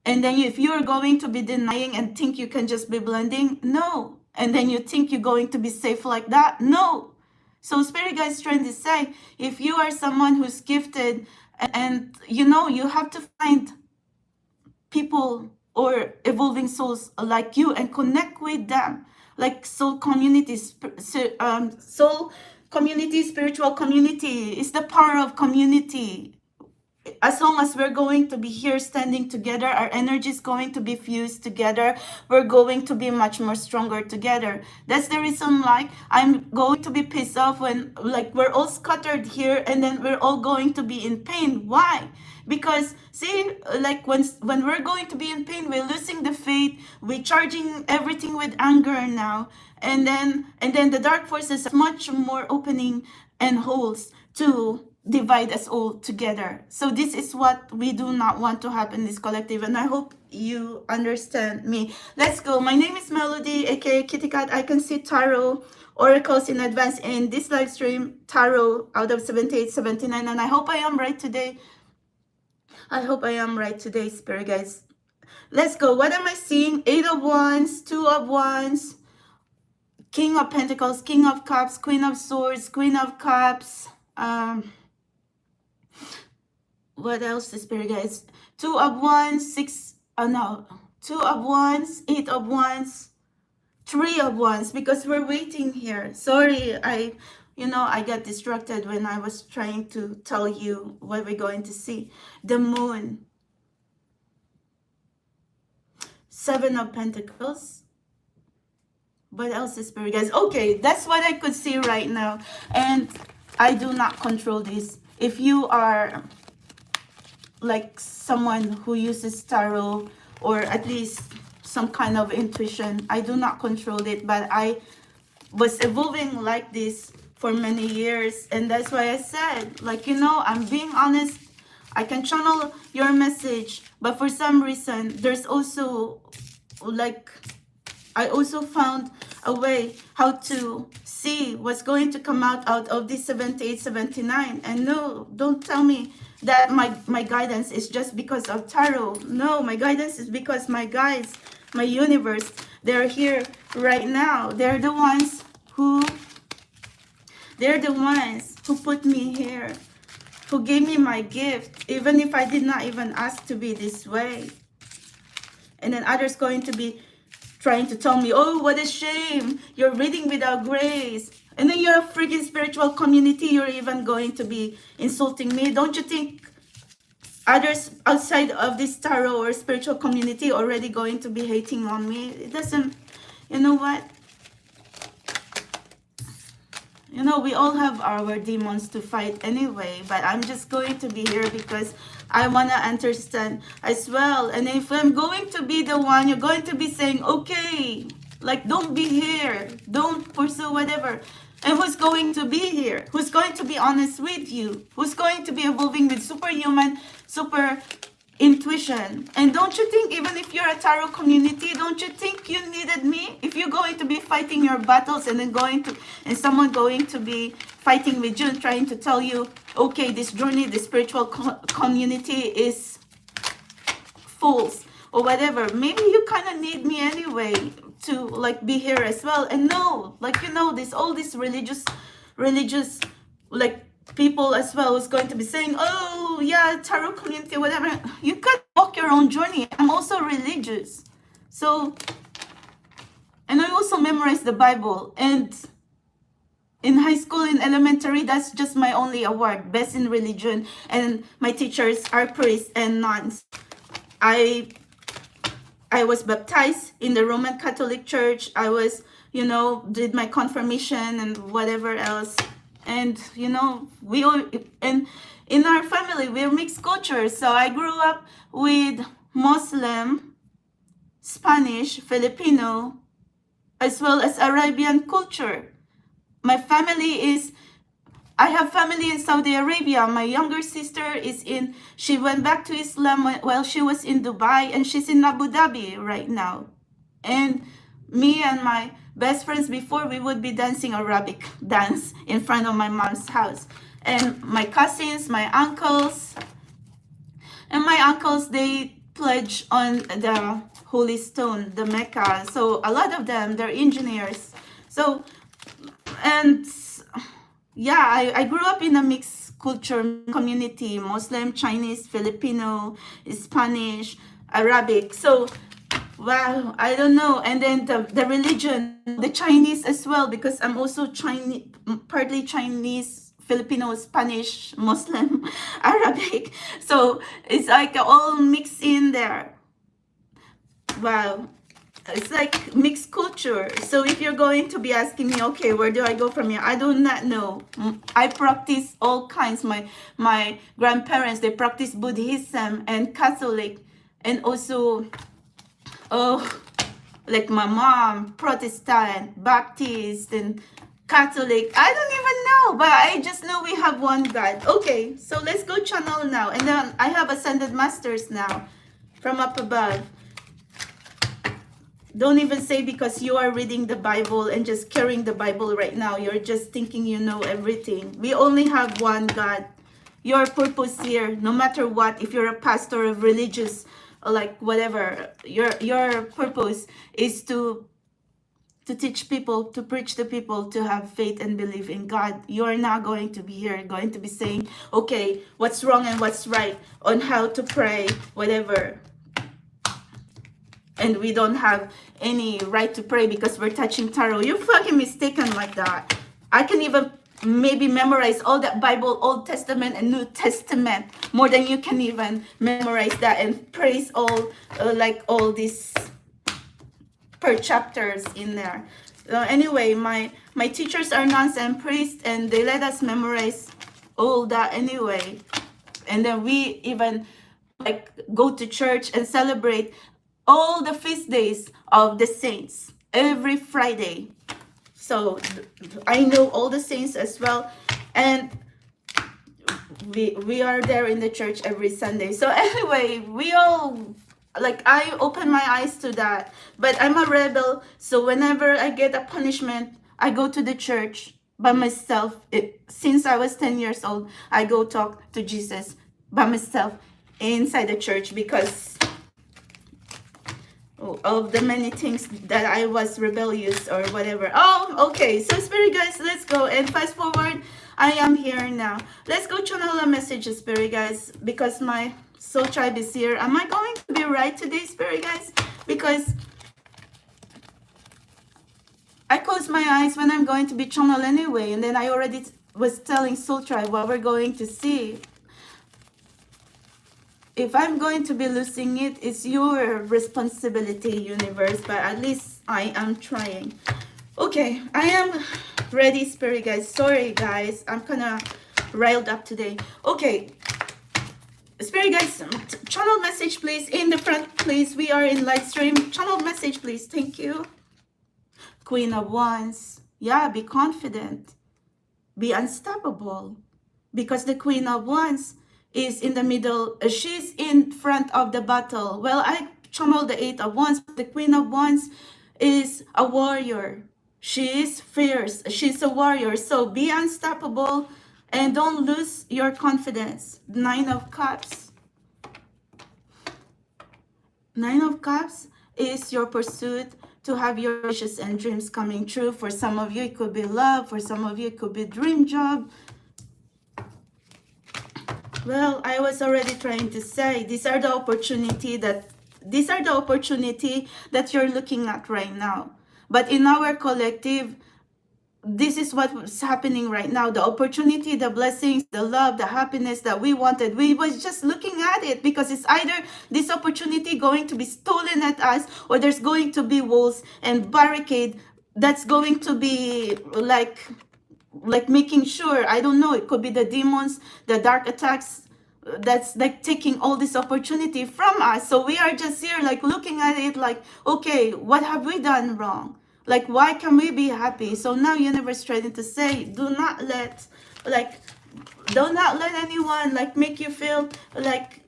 And then if you're going to be denying and think you can just be blending, no. And then you think you're going to be safe like that, no. So Spirit Guides trying to say, if you are someone who's gifted and you have to find people or evolving souls like you and connect with them, like soul communities, soul community, spiritual community. It's the power of community. as long as we're going to be here standing together, our energy is going to be fused together. We're going to be much more stronger together. That's the reason like I'm going to be pissed off when like we're all scattered here and then we're all going to be in pain. Why? Because see, like when we're going to be in pain, we're losing the faith, we're charging everything with anger now, and then the dark forces are much more opening and holes to divide us all together. So this is what we do not want to happen in this collective, and I hope you understand me. Let's go. My name is Melody, aka Kitty Cat. I can see tarot oracles in advance in this live stream, tarot out of 78, 79, and I hope I am right today. I hope I am right today, spirit guys. Let's go. What am I seeing? 8 of Wands, 2 of Wands, King of Pentacles, King of Cups, Queen of Swords, Queen of Cups. What else, spirit guys? 2 of Wands, 6. No, 2 of Wands, 8 of Wands, 3 of Wands. Because we're waiting here. Sorry, I got distracted when I was trying to tell you what we're going to see. The Moon, 7 of Pentacles. What else is spirit guys? Okay, that's what I could see right now, and I do not control this. If you are like someone who uses tarot or at least some kind of intuition, I do not control it, but I was evolving like this for many years, and that's why I said, like, I'm being honest. I can channel your message, but for some reason there's also like I also found a way how to see what's going to come out of this 78, 79. And no, don't tell me that my guidance is just because of tarot. No, my guidance is because my guides, my universe, they're here right now. They're the ones who put me here, who gave me my gift, even if I did not even ask to be this way. And then others going to be trying to tell me, oh, what a shame, you're reading without grace. And then you're a freaking spiritual community, you're even going to be insulting me. Don't you think others outside of this tarot or spiritual community already going to be hating on me? It doesn't, you know what? We all have our demons to fight anyway, but I'm just going to be here because I want to understand as well. And if I'm going to be the one, you're going to be saying, okay, like, don't be here, don't pursue whatever. And who's going to be here? Who's going to be honest with you? Who's going to be evolving with superhuman, super intuition? And don't you think, even if you're a tarot community, don't you think you needed me? If you're going to be fighting your battles and then someone going to be fighting with you and trying to tell you, okay, this journey, this spiritual community is false or whatever, maybe you kind of need me anyway to like be here as well. And no, like, all this religious like people as well who's going to be saying, oh yeah, tarot community, whatever. You can walk your own journey. I'm also religious, so, and I also memorized the Bible, and in high school, in elementary, that's just my only award, best in religion, and my teachers are priests and nuns. I was baptized in the Roman Catholic Church. I was, did my confirmation and whatever else. And, we all, and in our family, we're mixed cultures. So I grew up with Muslim, Spanish, Filipino, as well as Arabian culture. My family I have family in Saudi Arabia. My younger sister she went back to Islam while she was in Dubai, and she's in Abu Dhabi right now. And me and my best friends before, we would be dancing Arabic dance in front of my mom's house. And my cousins, my uncles, they pledge on the Holy Stone, the Mecca. So a lot of them, they're engineers. So, and yeah, I grew up in a mixed culture community, Muslim, Chinese, Filipino, Spanish, Arabic. So, wow, I don't know. And then the religion, the Chinese as well, because I'm also Chinese, partly Chinese Filipino, Spanish, Muslim, Arabic. So it's like all mixed in there. Wow. It's like mixed culture. So if you're going to be asking me, okay, where do I go from here? I do not know. I practice all kinds. My grandparents, they practice Buddhism and Catholic, and also, oh, like my mom, Protestant, Baptist, and Catholic. I don't even know, but I just know we have one God. Okay, so let's go channel now. And then I have ascended masters now from up above. Don't even say because you are reading the Bible and just carrying the Bible right now. You're just thinking you know everything. We only have one God. Your purpose here, no matter what, if you're a pastor of religious, like whatever, your purpose is to teach people, to preach to people, to have faith and believe in God. You're not going to be here, going to be saying, okay, what's wrong and what's right on how to pray, whatever. And we don't have any right to pray because we're touching tarot. You're fucking mistaken like that. I can even maybe memorize all that Bible, Old Testament and New Testament, more than you can even memorize that and praise all, like all these per chapters in there. Anyway, my teachers are nuns and priests, and they let us memorize all that anyway. And then we even like go to church and celebrate all the feast days of the saints every Friday. So I know all the saints as well, and we are there in the church every Sunday. So anyway, we all, like, I open my eyes to that. But I'm a rebel, so whenever I get a punishment, I go to the church by myself. Since I was 10 years old, I go talk to Jesus by myself inside the church because of the many things that I was rebellious or whatever. Oh, okay. So Spirit guys, let's go. And fast forward, I am here now. Let's go channel a message, Spirit guys, because my soul tribe is here. Am I going to be right today, Spirit guys? Because I close my eyes when I'm going to be channel anyway. And then I already was telling soul tribe what we're going to see. If I'm going to be losing it, it's your responsibility, universe, but at least I am trying. Okay, I am ready, Spirit guys. Sorry guys, I'm kind of riled up today. Okay, Spirit guys, channel message please. In the front please, we are in live stream. Channel message please, thank you. Queen of Wands. Yeah, be confident, be unstoppable, because the Queen of Wands is in the middle. She's in front of the battle. Well, I channeled the Eight of Wands. The Queen of Wands is a warrior. She is fierce. She's a warrior. So be unstoppable and don't lose your confidence. Nine of Cups. Nine of Cups is your pursuit to have your wishes and dreams coming true. For some of you, it could be love. For some of you, it could be dream job. Well, I was already trying to say, these are the opportunity that you're looking at right now. But in our collective, this is what's happening right now. The opportunity, the blessings, the love, the happiness that we wanted. We was just looking at it because it's either this opportunity going to be stolen at us, or there's going to be walls and barricade that's going to be like making sure, I don't know, it could be the demons, the dark attacks, that's like taking all this opportunity from us. So we are just here like looking at it like, okay, what have we done wrong? Like, why can we be happy? So now universe trying to say, do not let anyone like make you feel like,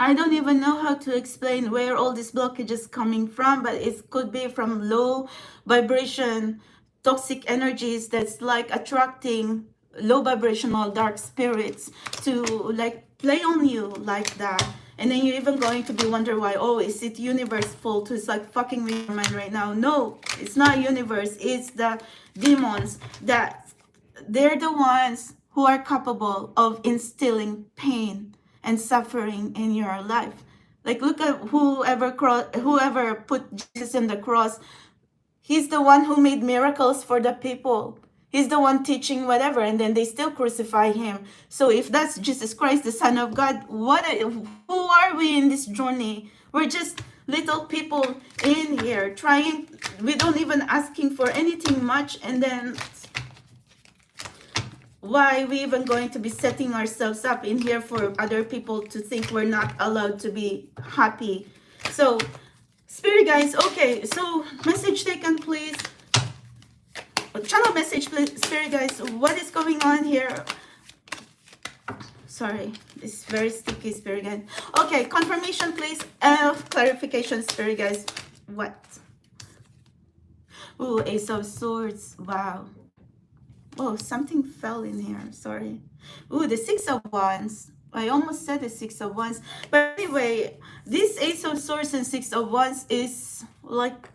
I don't even know how to explain where all this blockage is coming from, but it could be from low vibration toxic energies that's like attracting low vibrational dark spirits to like play on you like that. And then you're even going to be wonder why, oh, is it universe fault who's like fucking with your mind right now? No, it's not universe, it's the demons, that they're the ones who are capable of instilling pain and suffering in your life. Like, look at whoever put Jesus on the cross. He's the one who made miracles for the people. He's the one teaching whatever, and then they still crucify him. So if that's Jesus Christ, the Son of God, who are we in this journey? We're just little people in here trying. We don't even asking for anything much, and then why are we even going to be setting ourselves up in here for other people to think we're not allowed to be happy? So, Spirit guys, okay, so message taken, please. Channel message, please, Spirit guys. What is going on here? Sorry, it's very sticky, Spirit guys. Okay, confirmation, please. Clarification, Spirit guys. What? Ooh, Ace of Swords. Wow. Oh, something fell in here. Sorry. Ooh, the Six of Wands. I almost said the Six of Wands. But anyway, this Ace of Swords and Six of Wands is like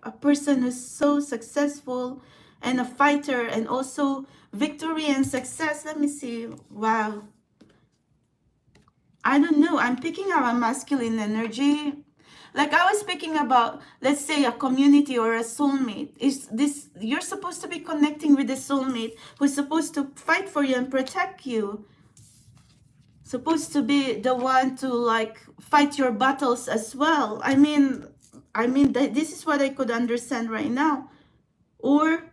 a person who's so successful and a fighter, and also victory and success. Let me see. Wow. I don't know. I'm picking up a masculine energy. Like I was speaking about, let's say a community or a soulmate. Is this, you're supposed to be connecting with a soulmate who's supposed to fight for you and protect you. Supposed to be the one to like fight your battles as well. I mean that this is what I could understand right now. Or,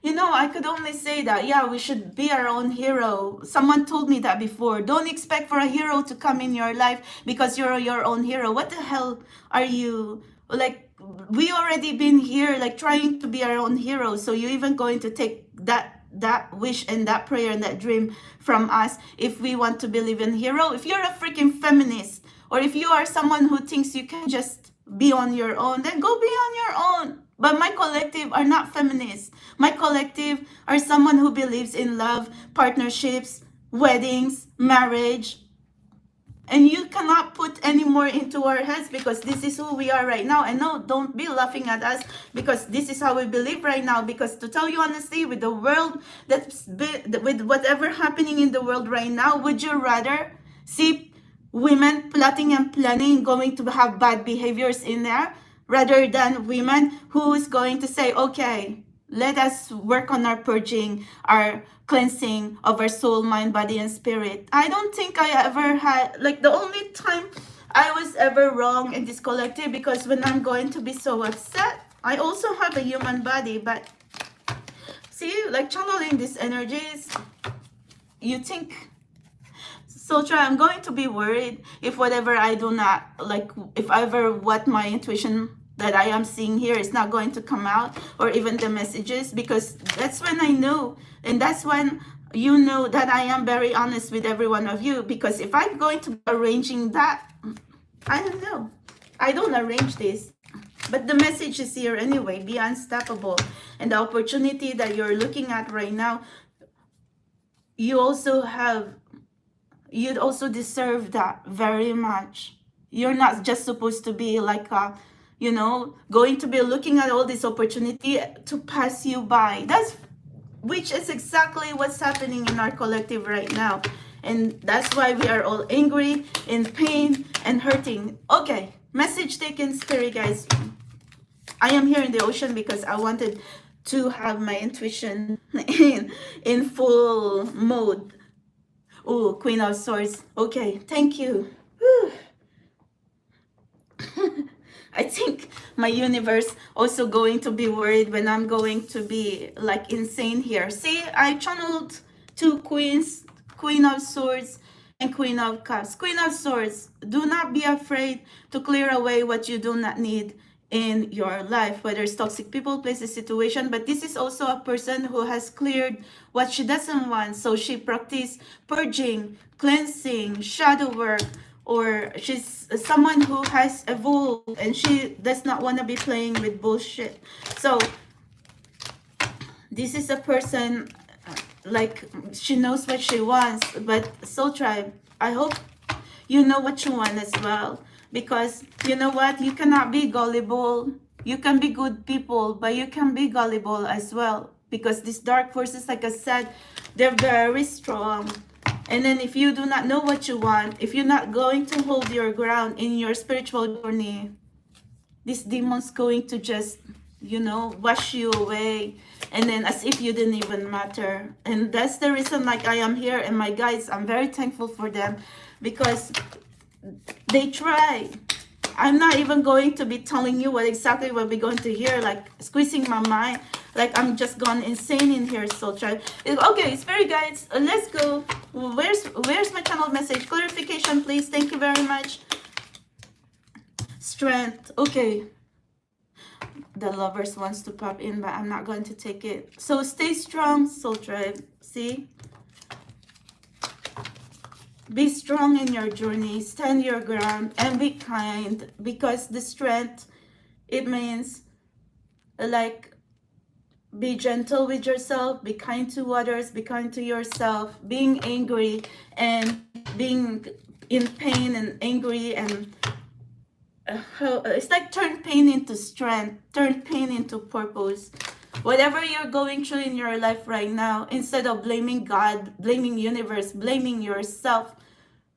you know, I could only say that, yeah, we should be our own hero. Someone told me that before. Don't expect for a hero to come in your life because you're your own hero. What the hell are you? Like, we already been here, like, trying to be our own hero. So you're even going to take that wish and that prayer and that dream from us if we want to believe in hero? If you're a freaking feminist, or if you are someone who thinks you can just be on your own, then go be on your own. But my collective are not feminists. My collective are someone who believes in love, partnerships, weddings, marriage. And you cannot put any more into our heads because this is who we are right now. And no, don't be laughing at us because this is how we believe right now. Because to tell you honestly, with the world, with whatever happening in the world right now, would you rather see women plotting and planning, going to have bad behaviors in there, rather than women who is going to say, okay, let us work on our purging, our cleansing of our soul, mind, body, and spirit? I don't think I ever had, like, the only time I was ever wrong in this collective, because when I'm going to be so upset, I also have a human body, but see, like, channeling these energies, you think, so try, I'm going to be worried if whatever I do not, like, if ever what my intuition that I am seeing here is not going to come out, or even the messages, because that's when I know, and that's when you know that I am very honest with every one of you, because if I'm going to be arranging that, I don't know. I don't arrange this. But the message is here anyway, be unstoppable. And the opportunity that you're looking at right now, you also have, you'd also deserve that very much. You're not just supposed to be like a, you know, going to be looking at all this opportunity to pass you by. That's, which is exactly what's happening in our collective right now. And that's why we are all angry, in pain, and hurting. Okay, message taken, Spirit guys. I am here in the ocean because I wanted to have my intuition in full mode. Oh, Queen of Swords. Okay, thank you. Whew. I think my universe also going to be worried when I'm going to be like insane here. See, I channeled two queens, Queen of Swords and Queen of Cups. Queen of Swords, do not be afraid to clear away what you do not need in your life, whether it's toxic people, places, situation. But this is also a person who has cleared what she doesn't want. So she practices purging, cleansing, shadow work, or she's someone who has evolved and she does not want to be playing with bullshit. So this is a person, like, she knows what she wants. But Soul Tribe, I hope you know what you want as well. Because you know what, you cannot be gullible. You can be good people, but you can be gullible as well. Because these dark forces, like I said, they're very strong. And then if you do not know what you want, if you're not going to hold your ground in your spiritual journey, this demon's going to just you know, wash you away, and then as if you didn't even matter. And that's the reason like I am here, and my guys, I'm very thankful for them, because they try. I'm not even going to be telling you what we're going to hear, like squeezing my mind, like I'm just gone insane in here. So try. Okay, spirit guides, let's go. Where's my channel message? Clarification, please. Thank you very much. Strength. Okay. The lovers wants to pop in, but I'm not going to take it. So stay strong, soul tribe. See? Be strong in your journey, stand your ground, and be kind, because the strength, it means like be gentle with yourself, be kind to others, be kind to yourself. Being angry and being in pain and angry, and it's like turn pain into strength, turn pain into purpose. Whatever you're going through in your life right now, instead of blaming God, blaming universe, blaming yourself,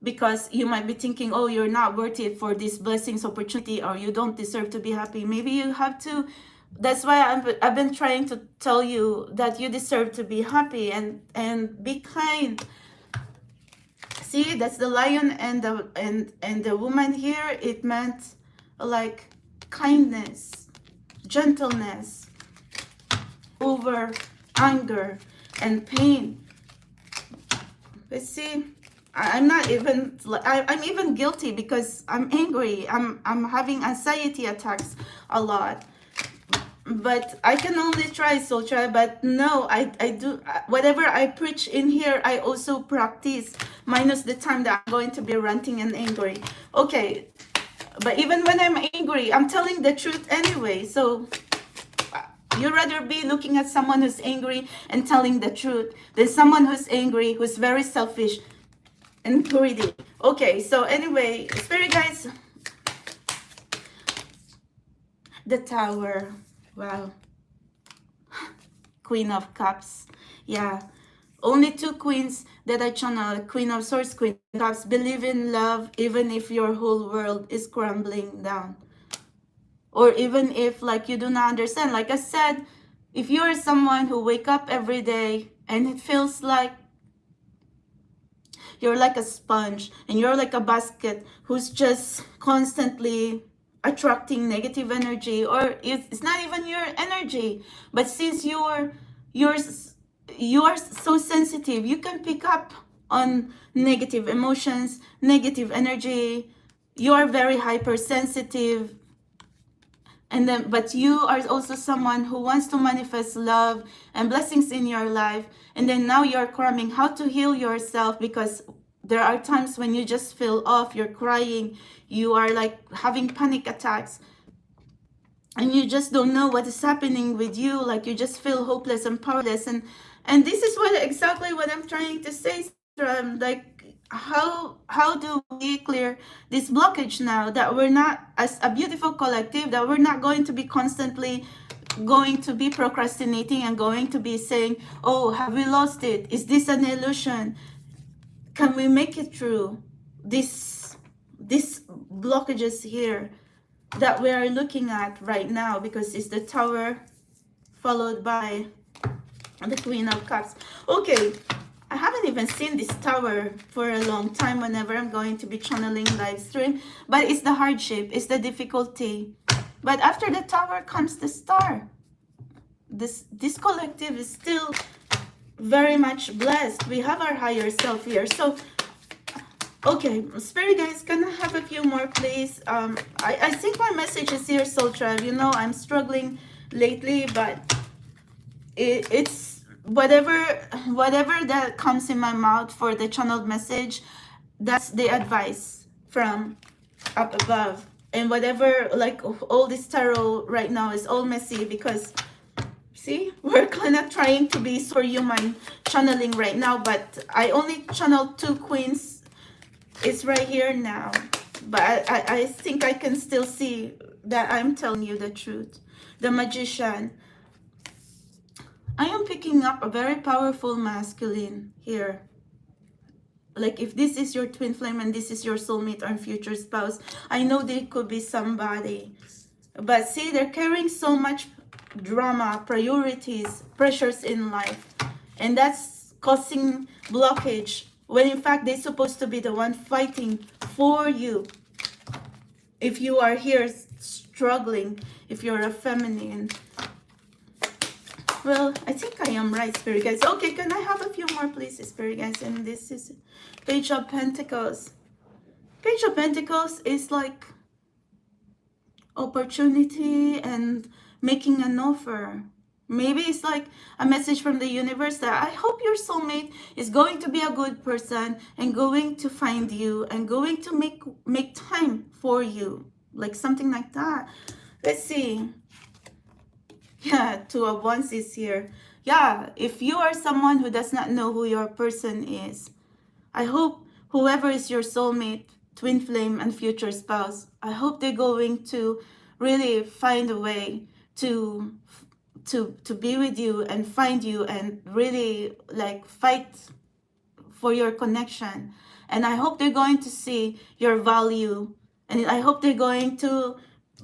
because you might be thinking, oh, you're not worth it for this blessings, opportunity, or you don't deserve to be happy. Maybe you have to. That's why I've been trying to tell you that you deserve to be happy, and be kind. See, that's the lion and the woman here. It meant like kindness, gentleness over anger and pain. But see, I'm not even, I'm even guilty because I'm angry. I'm having anxiety attacks a lot. But I can only try, so try. But no, I do, whatever I preach in here, I also practice, minus the time that I'm going to be ranting and angry. Okay, but even when I'm angry, I'm telling the truth anyway. So you'd rather be looking at someone who's angry and telling the truth than someone who's angry, who's very selfish and greedy. Okay, so anyway, spirit guides, the Tower. Wow. Queen of Cups. Yeah. Only two queens that I channel. Queen of Swords, Queen of Cups. Believe in love even if your whole world is crumbling down. Or even if like you do not understand. Like I said, if you're someone who wake up every day and it feels like you're like a sponge and you're like a basket who's just constantly attracting negative energy, or it's not even your energy, but since you are so sensitive, you can pick up on negative emotions, negative energy. You are very hypersensitive, and then but you are also someone who wants to manifest love and blessings in your life, and then now you're cramming how to heal yourself, because there are times when you just feel off, you're crying, you are like having panic attacks, and you just don't know what is happening with you, like you just feel hopeless and powerless. And this is exactly what I'm trying to say. Like how do we clear this blockage now, that we're not, as a beautiful collective, that we're not going to be constantly going to be procrastinating and going to be saying, oh, have we lost it? Is this an illusion? Can we make it through this blockages here that we are looking at right now? Because it's the Tower followed by the Queen of Cups. Okay, I haven't even seen this Tower for a long time whenever I'm going to be channeling live stream, but it's the hardship, it's the difficulty. But after the Tower comes the Star. This collective is still very much blessed. We have our higher self here. So okay, spirit guys, can I have a few more, please? I think my message is here, Soul Tribe. You know, I'm struggling lately, but it's whatever that comes in my mouth for the channeled message, that's the advice from up above. And whatever, like all this tarot right now is all messy, because see, we're kind of trying to be superhuman channeling right now, but I only channeled two queens. It's right here now, but I think I can still see that I'm telling you the truth. The Magician. I am picking up a very powerful masculine here. Like if this is your twin flame and this is your soulmate or future spouse, I know they could be somebody. But see, they're carrying so much drama, priorities, pressures in life. And that's causing blockage, when in fact they're supposed to be the one fighting for you. If you are here struggling, if you're a feminine, well, I think I am right, Spirit Guides. Okay, can I have a few more, please, Spirit Guides? And this is Page of Pentacles. Page of Pentacles is like opportunity and making an offer. Maybe it's like a message from the universe that I hope your soulmate is going to be a good person and going to find you and going to make time for you. Like something like that. Let's see. Yeah, Two of Wands is here. Yeah, if you are someone who does not know who your person is, I hope whoever is your soulmate, twin flame, and future spouse, I hope they're going to really find a way to be with you and find you and really like fight for your connection. And I hope they're going to see your value, and I hope they're going to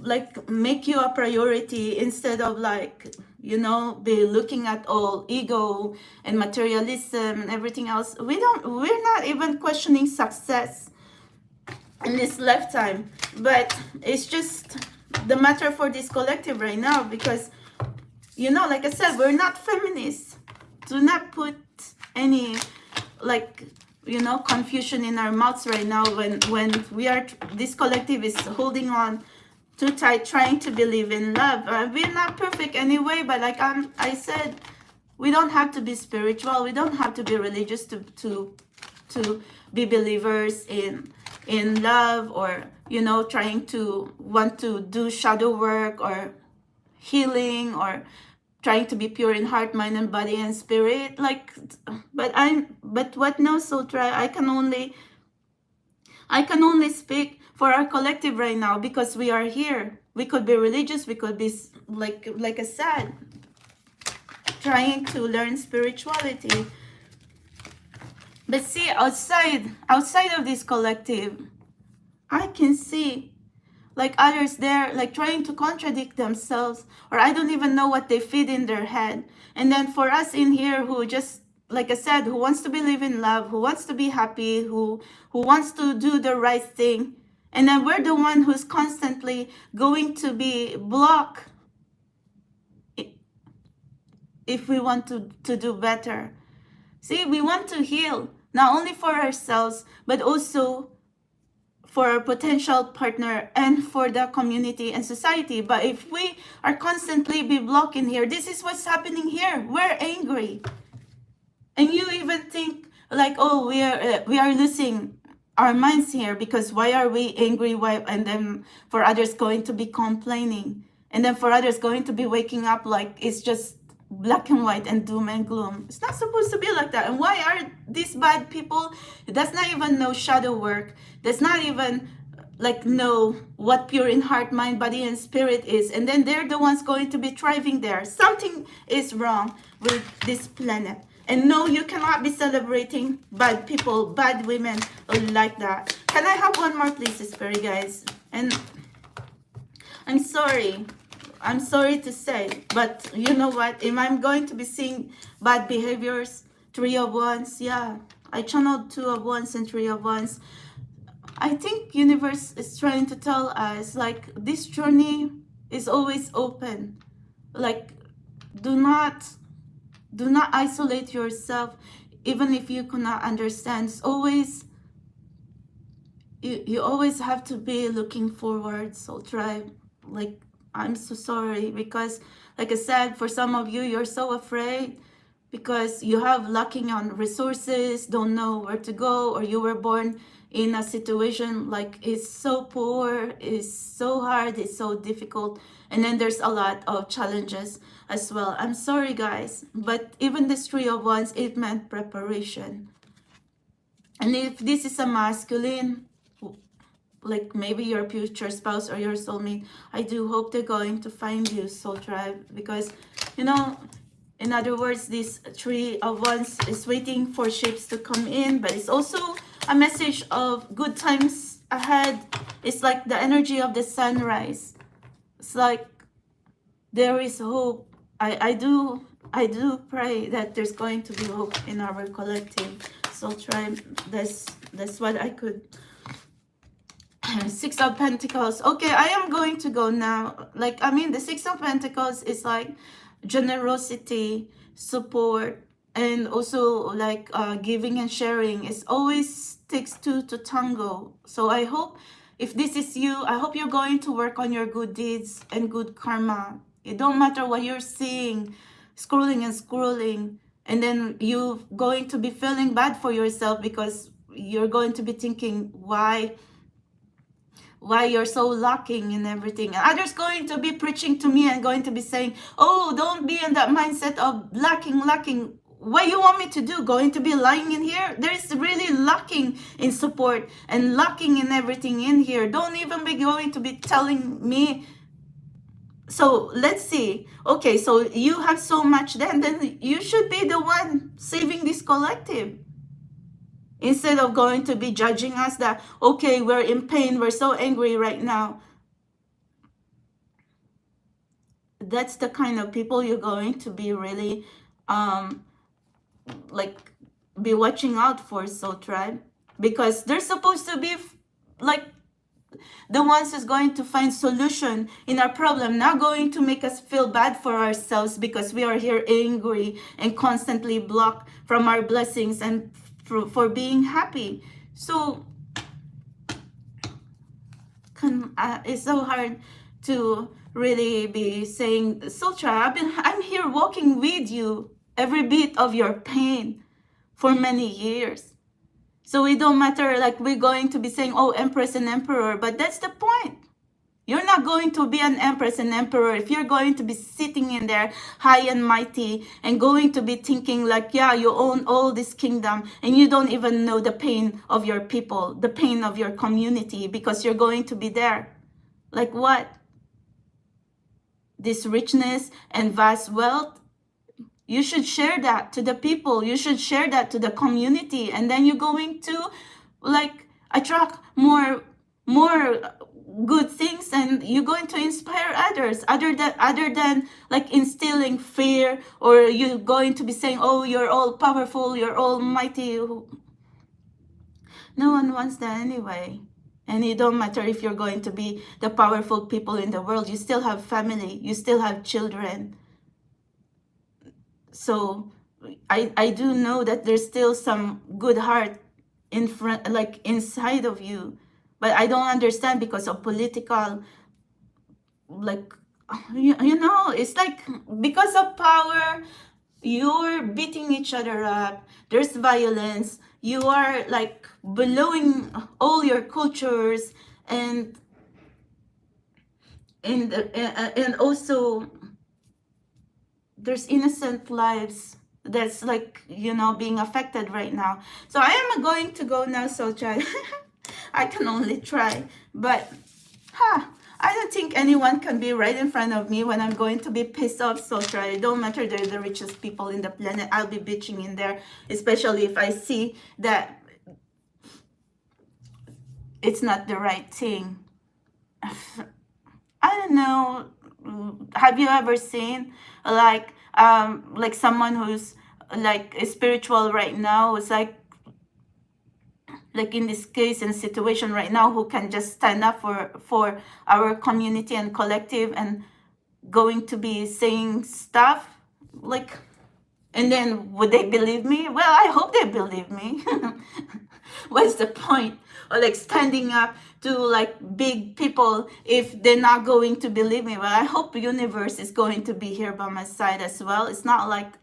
like make you a priority instead of like, you know, be looking at all ego and materialism and everything else. We're not even questioning success in this lifetime, but it's just the matter for this collective right now, because, you know, like I said, we're not feminists. Do not put any like, you know, confusion in our mouths right now when we are, this collective is holding on too tight, trying to believe in love. We're not perfect anyway, but like I said, we don't have to be spiritual. We don't have to be religious to be believers in love, or, you know, trying to want to do shadow work or healing, or trying to be pure in heart, mind, and body and spirit. Like, but what now? So try. I can only speak for our collective right now, because we are here. We could be religious. We could be like I said, trying to learn spirituality. But see, outside of this collective, I can see like others there, like trying to contradict themselves, or I don't even know what they feed in their head. And then for us in here who just, like I said, who wants to believe in love, who wants to be happy, who wants to do the right thing, and then we're the one who's constantly going to be blocked if we want to do better. See, we want to heal, not only for ourselves, but also for our potential partner and for the community and society. But if we are constantly be blocking here, this is what's happening here. We're angry. And you even think like, oh, we are losing our minds here, because why are we angry? Why? And then for others going to be complaining, and then for others going to be waking up like it's just black and white and doom and gloom. It's not supposed to be like that. And why are these bad people who does not even know shadow work, does not even like know what pure in heart, mind, body, and spirit is, and then they're the ones going to be thriving there? Something is wrong with this planet. And no, you cannot be celebrating bad people, bad women like that. Can I have one more, please, Spirit Guys? And I'm sorry to say, but you know what? If I'm going to be seeing bad behaviors, Three of Wands, yeah, I channeled Two of Wands and Three of Wands. I think universe is trying to tell us, like, this journey is always open. Like, do not isolate yourself, even if you cannot understand. It's always, you always have to be looking forward. So try, like, I'm so sorry, because like I said, for some of you, you're so afraid because you have lacking on resources, don't know where to go, or you were born in a situation like it's so poor, it's so hard, it's so difficult, and then there's a lot of challenges as well. I'm sorry, guys, but even this Three of Wands, it meant preparation. And if this is a masculine, like maybe your future spouse or your soulmate, I do hope they're going to find you, soul tribe, because, you know, in other words, this Three of Wands is waiting for ships to come in, but it's also a message of good times ahead. It's like the energy of the sunrise. It's like there is hope. I do pray that there's going to be hope in our collective. So try, that's what I could. Six of Pentacles. Okay, I am going to go now. Like, I mean, the Six of Pentacles is like generosity, support, and also like giving and sharing. It always takes two to tango. So I hope, if this is you, I hope you're going to work on your good deeds and good karma. It don't matter what you're seeing, scrolling and scrolling, and then you're going to be feeling bad for yourself because you're going to be thinking why you're so lacking in everything. And others going to be preaching to me and going to be saying, oh, don't be in that mindset of lacking. What you want me to do? Going to be lying in here? There's really lacking in support and lacking in everything in here. Don't even be going to be telling me. So let's see. Okay, so you have so much, then you should be the one saving this collective. Instead of going to be judging us that, okay, we're in pain, we're so angry right now. That's the kind of people you're going to be really, like, be watching out for, Soul Tribe. Because they're supposed to be, like, the ones who's going to find solution in our problem, not going to make us feel bad for ourselves because we are here angry and constantly blocked from our blessings and for being happy. So it's so hard to really be saying, Soul Tribe, I'm here walking with you every bit of your pain for many years. So it don't matter, like, we're going to be saying, oh, Empress and Emperor, but that's the point. You're not going to be an Empress and Emperor if you're going to be sitting in there high and mighty and going to be thinking like, yeah, you own all this kingdom and you don't even know the pain of your people, the pain of your community, because you're going to be there. Like what? This richness and vast wealth, you should share that to the people. You should share that to the community. And then you're going to, like, attract more good things, and you're going to inspire others other than like instilling fear, or you're going to be saying, oh, you're all powerful, you're almighty. No one wants that anyway. And it don't matter if you're going to be the powerful people in the world. You still have family, you still have children. So I do know that there's still some good heart in front, like inside of you. But I don't understand because of political, like, you know, it's like because of power, you're beating each other up. There's violence. You are like blowing all your cultures and also there's innocent lives that's like, you know, being affected right now. So I am going to go now, Soul Child. I can only try, but I don't think anyone can be right in front of me when I'm going to be pissed off, Soul Child. It don't matter, they're the richest people in the planet. I'll be bitching in there, especially if I see that it's not the right thing. I don't know. Have you ever seen like someone who's like spiritual right now? It's like in this case and situation right now, who can just stand up for our community and collective and going to be saying stuff like, and then would they believe me? Well, I hope they believe me. What's the point of like standing up to like big people if they're not going to believe me? Well, I hope the universe is going to be here by my side as well. It's not like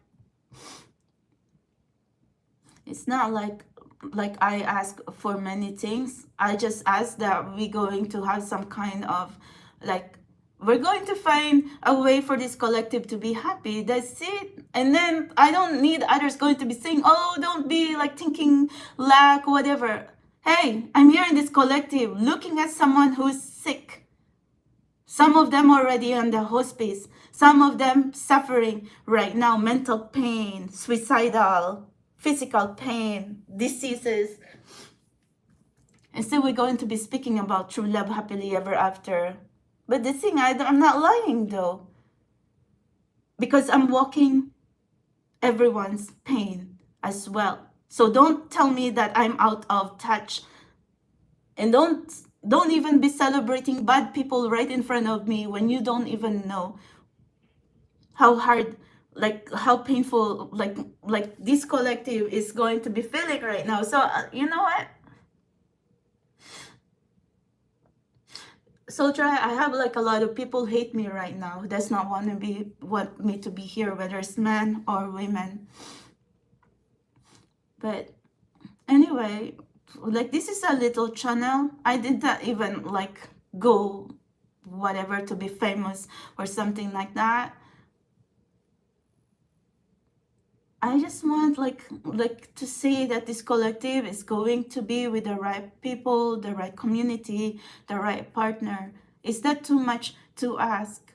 I ask for many things. I just ask that we're going to have some kind of like, we're going to find a way for this collective to be happy. That's it. And then I don't need others going to be saying, oh, don't be like thinking lack, whatever. Hey, I'm here in this collective looking at someone who's sick. Some of them already on the hospice. Some of them suffering right now, mental pain, suicidal, physical pain, diseases. And still we're going to be speaking about true love, happily ever after. But the thing, I'm not lying though. because I'm walking everyone's pain as well. So don't tell me that I'm out of touch, and don't even be celebrating bad people right in front of me when you don't even know how hard, like how painful, like this collective is going to be feeling right now. So you know what, Soldier, I have like a lot of people hate me right now who does not want me to be here, whether it's men or women. But anyway, like this is a little channel. I did not even like go whatever to be famous or something like that. I just want like to say that this collective is going to be with the right people, the right community, the right partner. Is that too much to ask?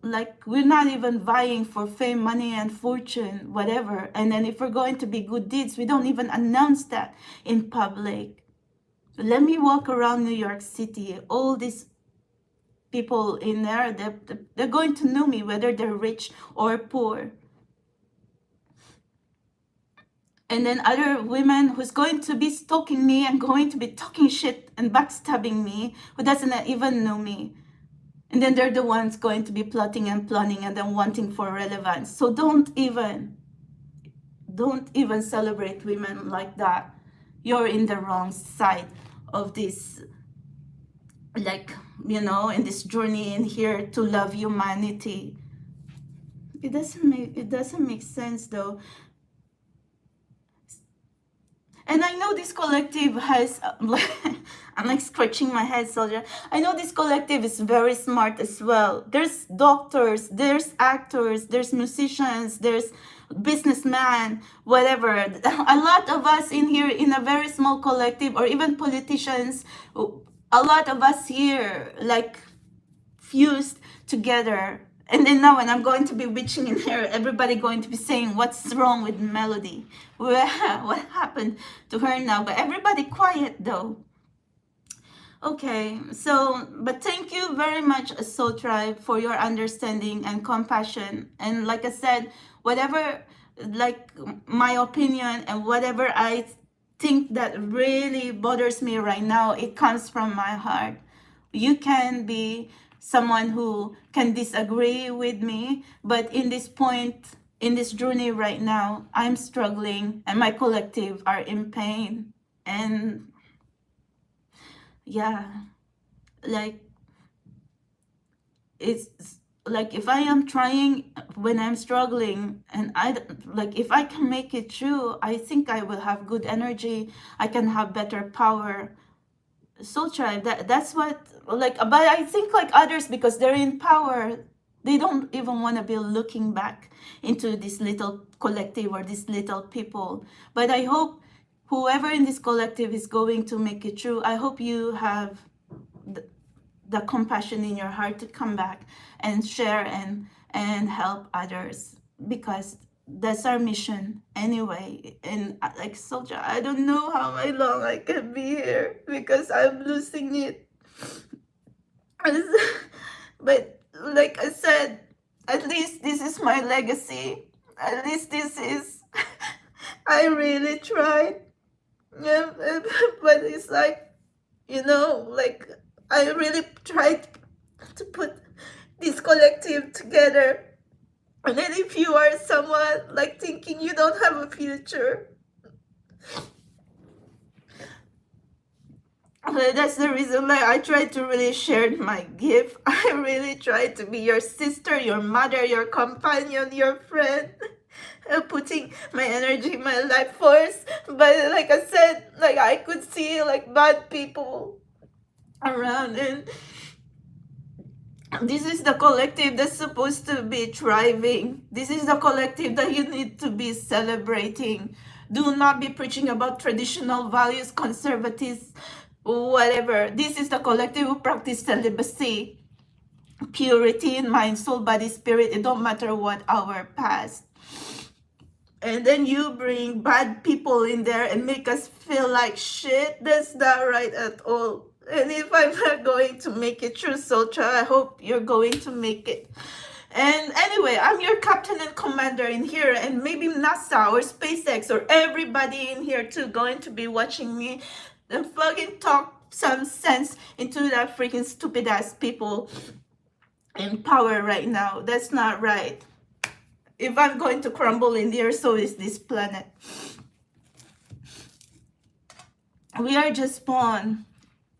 Like, we're not even vying for fame, money, and fortune, whatever. And then if we're going to be good deeds, we don't even announce that in public. Let me walk around New York City. All these people in there, they're going to know me, whether they're rich or poor. And then other women who's going to be stalking me and going to be talking shit and backstabbing me, who doesn't even know me. And then they're the ones going to be plotting and planning and then wanting for relevance. So don't even celebrate women like that. You're in the wrong side of this, like, you know, in this journey in here to love humanity. It doesn't make sense though. And I know this collective has, I'm like scratching my head, Soldier. I know this collective is very smart as well. There's doctors, there's actors, there's musicians, there's businessmen, whatever. A lot of us in here in a very small collective, or even politicians, a lot of us here like fused together. And then now when I'm going to be witching in here, everybody going to be saying, what's wrong with Melody? What happened to her now? But everybody quiet though. Okay, so, but thank you very much, Soul Tribe, for your understanding and compassion. And like I said, whatever, like my opinion and whatever I think that really bothers me right now, it comes from my heart. You can be someone who can disagree with me, but in this point, in this journey right now, I'm struggling and my collective are in pain. And yeah, like, it's like if I am trying when I'm struggling, and like if I can make it through, I think I will have good energy, I can have better power. Soul Tribe, that's what, like, but I think like others, because they're in power, they don't even want to be looking back into this little collective or these little people. But I hope whoever in this collective is going to make it through, I hope you have the compassion in your heart to come back and share and help others, because that's our mission anyway. And like, Soldier, I don't know how long I can be here because I'm losing it. But like I said, at least this is my legacy. At least this is I really tried. Yeah, but it's like, you know, like I really tried to put this collective together. And then if you are someone like thinking you don't have a future, that's the reason why I try to really share my gift. I really try to be your sister, your mother, your companion, your friend, putting my energy, my life force. But like I said, like I could see like bad people around, and this is the collective that's supposed to be thriving. This is the collective that you need to be celebrating. Do not be preaching about traditional values, conservatives, whatever. This is the collective who practice celibacy, purity in mind, soul, body, spirit. It don't matter what our past. And then you bring bad people in there and make us feel like shit. That's not right at all. And if I'm not going to make it through, Soul Tribe, I hope you're going to make it. And anyway, I'm your captain and commander in here, and maybe NASA or SpaceX or everybody in here too going to be watching me and fucking talk some sense into that freaking stupid ass people in power right now. That's not right. If I'm going to crumble in there, so is this planet. We are just pawn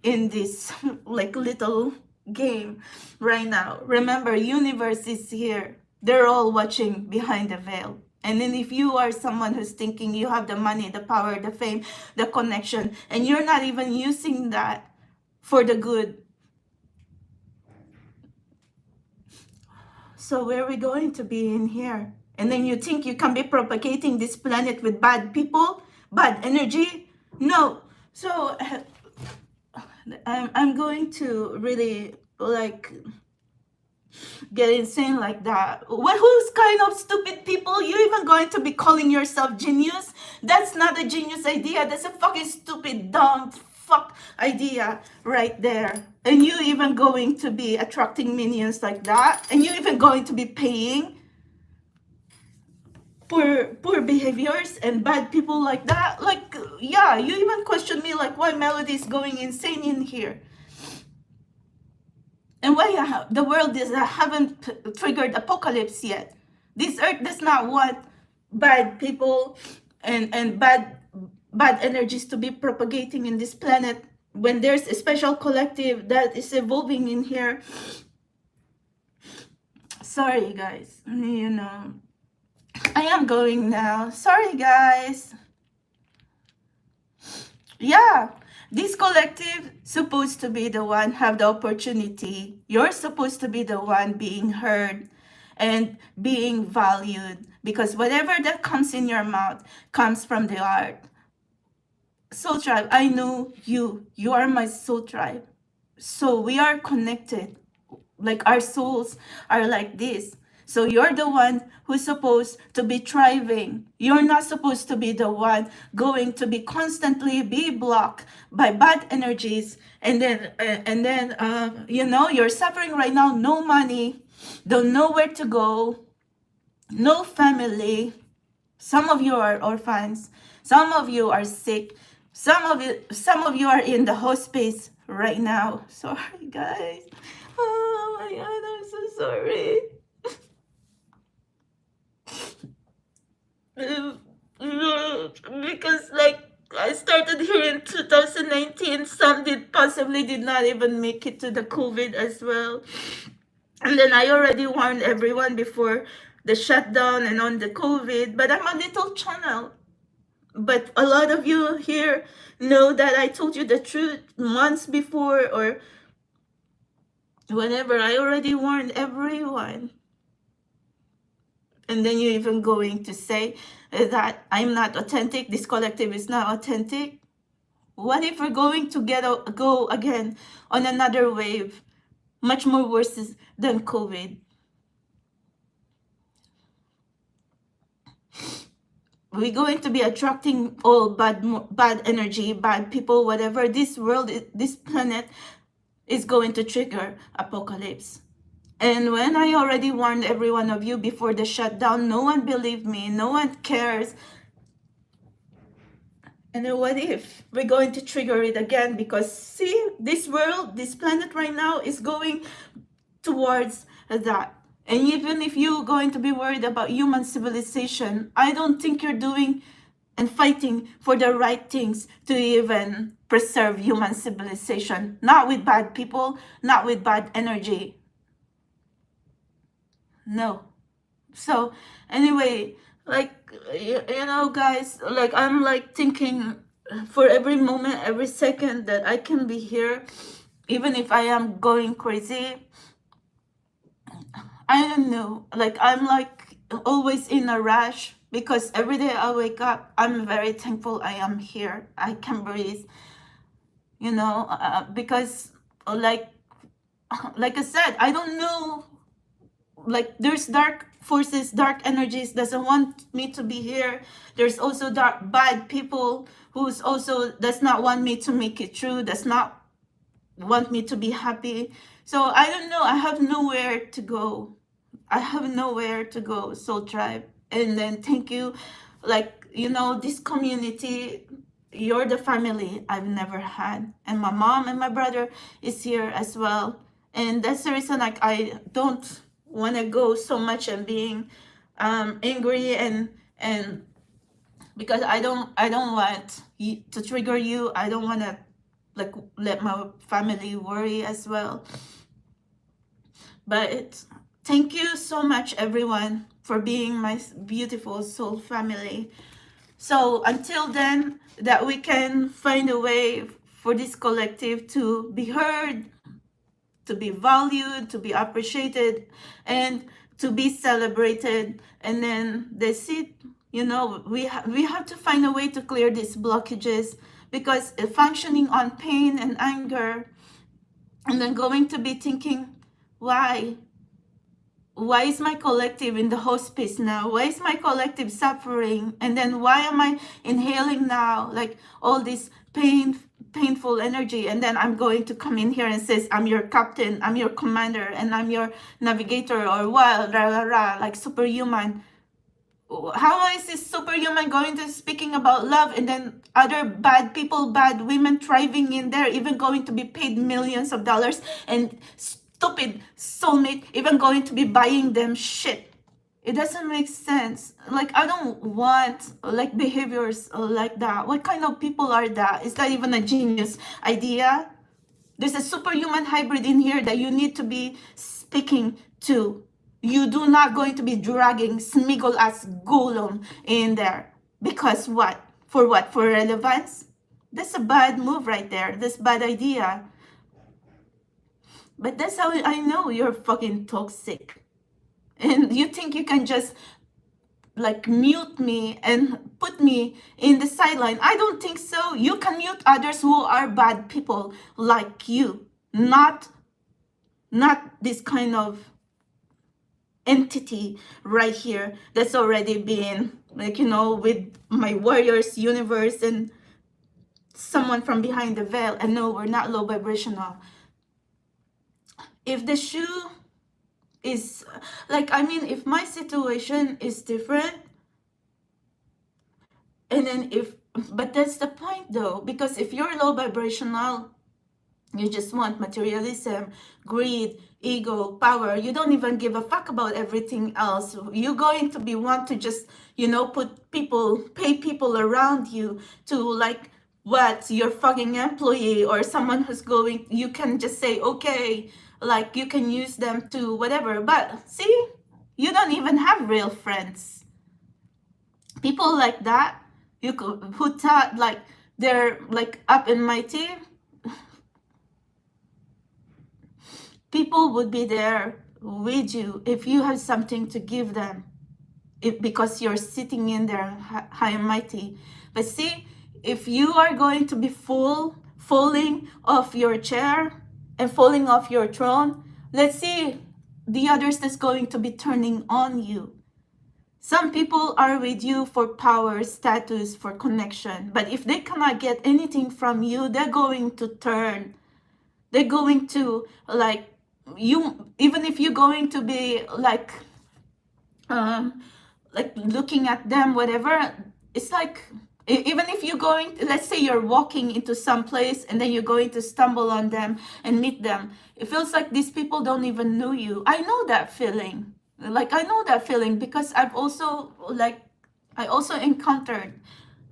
in this like little game right now. Remember, universe is here. They're all watching behind the veil. And then if you are someone who's thinking you have the money, the power, the fame, the connection, and you're not even using that for the good, so where are we going to be in here? And then you think you can be propagating this planet with bad people, bad energy? No. So I'm going to really like get insane like that. Who's kind of stupid people? You even going to be calling yourself genius? That's not a genius idea. That's a fucking stupid, dumb fuck idea right there. And you even going to be attracting minions like that? And you even going to be paying poor behaviors and bad people like that? Like, yeah, you even question me like why Melody is going insane in here. And why the world haven't triggered apocalypse yet. This earth does not want bad people and bad energies to be propagating in this planet when there's a special collective that is evolving in here. Sorry, guys. You know, I am going now. Sorry, guys. Yeah. This collective supposed to be the one have the opportunity. You're supposed to be the one being heard and being valued, because whatever that comes in your mouth comes from the heart. Soul tribe, I know you. You are my soul tribe. So we are connected. Like our souls are like this. So you're the one who's supposed to be thriving. You're not supposed to be the one going to be constantly be blocked by bad energies. And then, you know, you're suffering right now. No money, don't know where to go, no family. Some of you are orphans. Some of you are sick. Some of you are in the hospice right now. Sorry, guys. Oh my God, I'm so sorry. Because like I started here in 2019, some possibly did not even make it to the COVID as well. And then I already warned everyone before the shutdown and on the COVID, but I'm a little channel. But a lot of you here know that I told you the truth months before or whenever. I already warned everyone. And then you're even going to say that I'm not authentic, this collective is not authentic. What if we're going to go again on another wave, much more worse than COVID? We're going to be attracting all bad energy, bad people, whatever. This world, this planet is going to trigger apocalypse. And when I already warned every one of you before the shutdown, no one believed me, no one cares. And then what if we're going to trigger it again? Because see, this world, this planet right now is going towards that. And even if you're going to be worried about human civilization, I don't think you're doing and fighting for the right things to even preserve human civilization. Not with bad people, not with bad energy. No. So anyway, like, you know, guys, like I'm like thinking for every moment, every second that I can be here, even if I am going crazy. I don't know, like I'm like always in a rush, because every day I wake up, I'm very thankful I am here, I can breathe, you know, because like I said, I don't know, like there's dark forces, dark energies doesn't want me to be here. There's also bad people who's also does not want me to make it through, does not want me to be happy. So I don't know, I have nowhere to go. I have nowhere to go, Soul Tribe. And then thank you, like, you know, this community, you're the family I've never had. And my mom and my brother is here as well. And that's the reason, like, I don't want to go so much and being angry, and because I don't want to trigger you. I don't want to, like, let my family worry as well. But thank you so much, everyone, for being my beautiful soul family. So until then, that we can find a way for this collective to be heard, to be valued, to be appreciated, and to be celebrated. And then that's it. You know, we have to find a way to clear these blockages, because functioning on pain and anger, and then going to be thinking, why is my collective in the hospice now? Why is my collective suffering? And then why am I inhaling now, like, all this painful energy? And then I'm going to come in here and says, I'm your captain, I'm your commander, and I'm your navigator, or what, rah, rah, rah, like superhuman. How is this superhuman going to speaking about love, and then other bad people, bad women thriving in there, even going to be paid millions of dollars, and stupid soulmate even going to be buying them shit? It doesn't make sense. Like, I don't want, like, behaviors like that. What kind of people are that? Is that even a genius idea? There's a superhuman hybrid in here that you need to be speaking to. You do not going to be dragging Smiggle as Golem in there. Because what? For what? For relevance? That's a bad move right there. That's a bad idea. But that's how I know you're fucking toxic. And you think you can just, like, mute me and put me in the sideline. I don't think so. You can mute others who are bad people like you. Not this kind of entity right here that's already been, like, you know, with my warriors universe and someone from behind the veil. And no, we're not low vibrational. If the shoe is, like, I mean, if my situation is different, and then but that's the point though, because if you're low vibrational, you just want materialism, greed, ego, power. You don't even give a fuck about everything else. You're going to be want to just, you know, pay people around you to, like, what, your fucking employee or someone who's going, you can just say, okay, like, you can use them to whatever. But see, you don't even have real friends. People like that, who thought, like, they're, like, up and mighty, people would be there with you if you have something to give them, because you're sitting in there high and mighty. But see, if you are going to be falling off your chair and falling off your throne, let's see the others that's going to be turning on you. Some people are with you for power, status, for connection. But if they cannot get anything from you, they're going to turn. They're going to, like, you, even if you're going to be like looking at them, whatever, it's like, even if you're going, let's say you're walking into some place and then you're going to stumble on them and meet them, it feels like these people don't even know you. I know that feeling. Like, I know that feeling because I've also, like, I also encountered,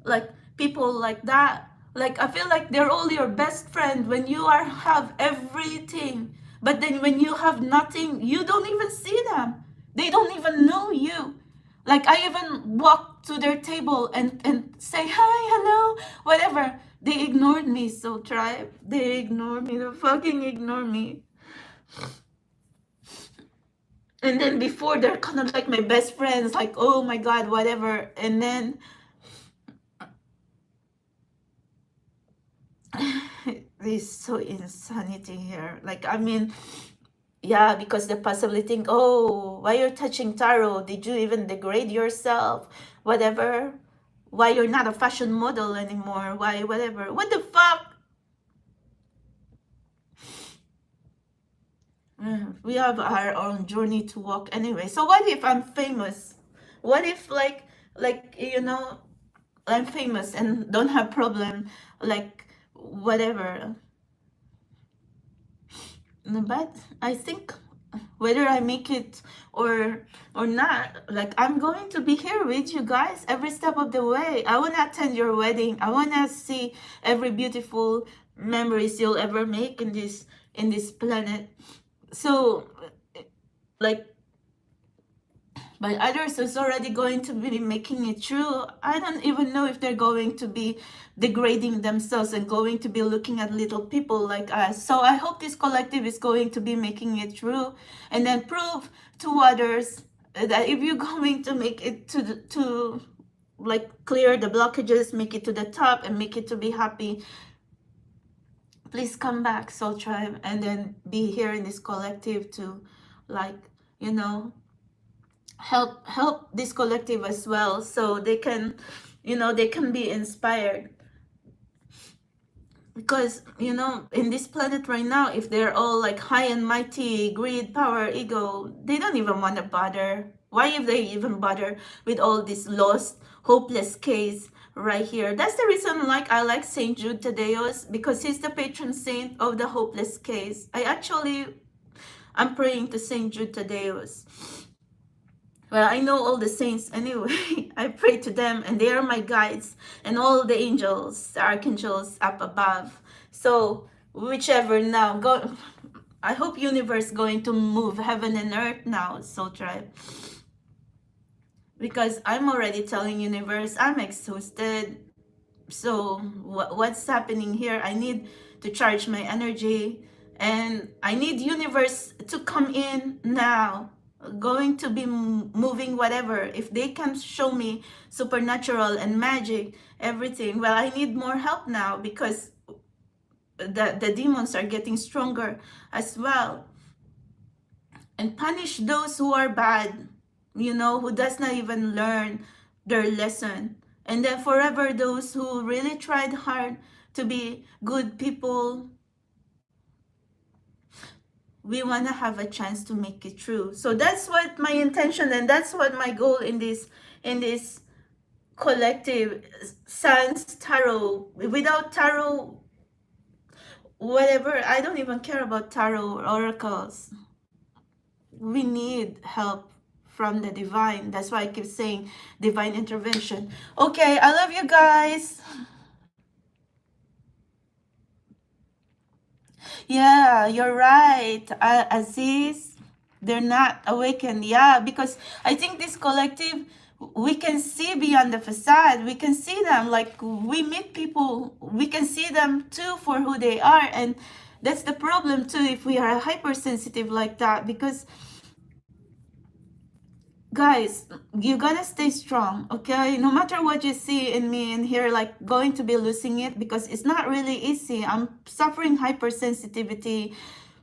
like, people like that. Like, I feel like they're all your best friend when you have everything. But then when you have nothing, you don't even see them. They don't even know you. Like, I even walk to their table and say, hi, hello, whatever. They ignored me, so tribe. They ignored me. They fucking ignore me. And then before, they're kind of like my best friends. Like, oh my God, whatever. And then there's so insanity here. Like, I mean, yeah, because they possibly think, oh, why you're touching tarot? Did you even degrade yourself? Whatever. Why you're not a fashion model anymore? Why, whatever. What the fuck? We have our own journey to walk anyway. So what if I'm famous? What if like I'm famous and don't have problem, like whatever. But I think whether I make it or not, like I'm going to be here with you guys every step of the way. I want to attend your wedding. I want to see every beautiful memories you'll ever make in this planet. So like, but others who's already going to be making it true, I don't even know if they're going to be degrading themselves and going to be looking at little people like us. So I hope this collective is going to be making it true, and then prove to others that if you're going to make it to like clear the blockages, make it to the top and make it to be happy, please come back, Soul Tribe, and then be here in this collective to, like, you know, help this collective as well, so they can, they can be inspired. Because in this planet right now, if they're all like high and mighty, greed, power, ego, they don't even want to bother. Why if they even bother with all this lost, hopeless case right here? That's the reason, like, I like Saint Jude Tadeus, because he's the patron saint of the hopeless case. I'm praying to Saint Jude Tadeus. Well, I know all the saints anyway. I pray to them, and they are my guides, and all the angels, the archangels up above. So whichever now, go. I hope universe going to move heaven and earth now, Soul Tribe. Because I'm already telling universe, I'm exhausted. So what's happening here? I need to charge my energy, and I need universe to come in now. Going to be moving whatever. If they can show me supernatural and magic, everything. Well, I need more help now, because the demons are getting stronger as well. And punish those who are bad, who does not even learn their lesson. And then forever those who really tried hard to be good people, we want to have a chance to make it true. So that's what my intention, and that's what my goal in this collective. Sans tarot. Without tarot, whatever, I don't even care about tarot or oracles. We need help from the divine. That's why I keep saying divine intervention. Okay, I love you guys. Yeah, you're right, Aziz. They're not awakened. Yeah, because I think this collective, we can see beyond the facade. We can see them, like we meet people, we can see them too for who they are. And that's the problem too, if we are hypersensitive like that. Because guys, you gotta stay strong, okay? No matter what you see in me and here, like going to be losing it, because it's not really easy. I'm suffering hypersensitivity,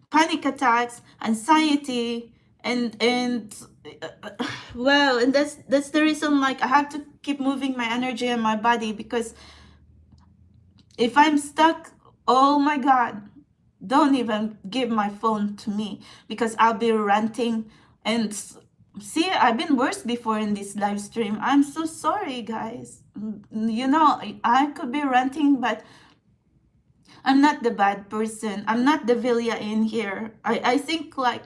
panic attacks, anxiety, and well, and that's the reason, like, I have to keep moving my energy and my body, because if I'm stuck, oh my God, don't even give my phone to me, because I'll be ranting. And see, I've been worse before in this live stream. I'm so sorry, guys. I could be ranting, but I'm not the bad person. I'm not the Vilya in here. I think, like,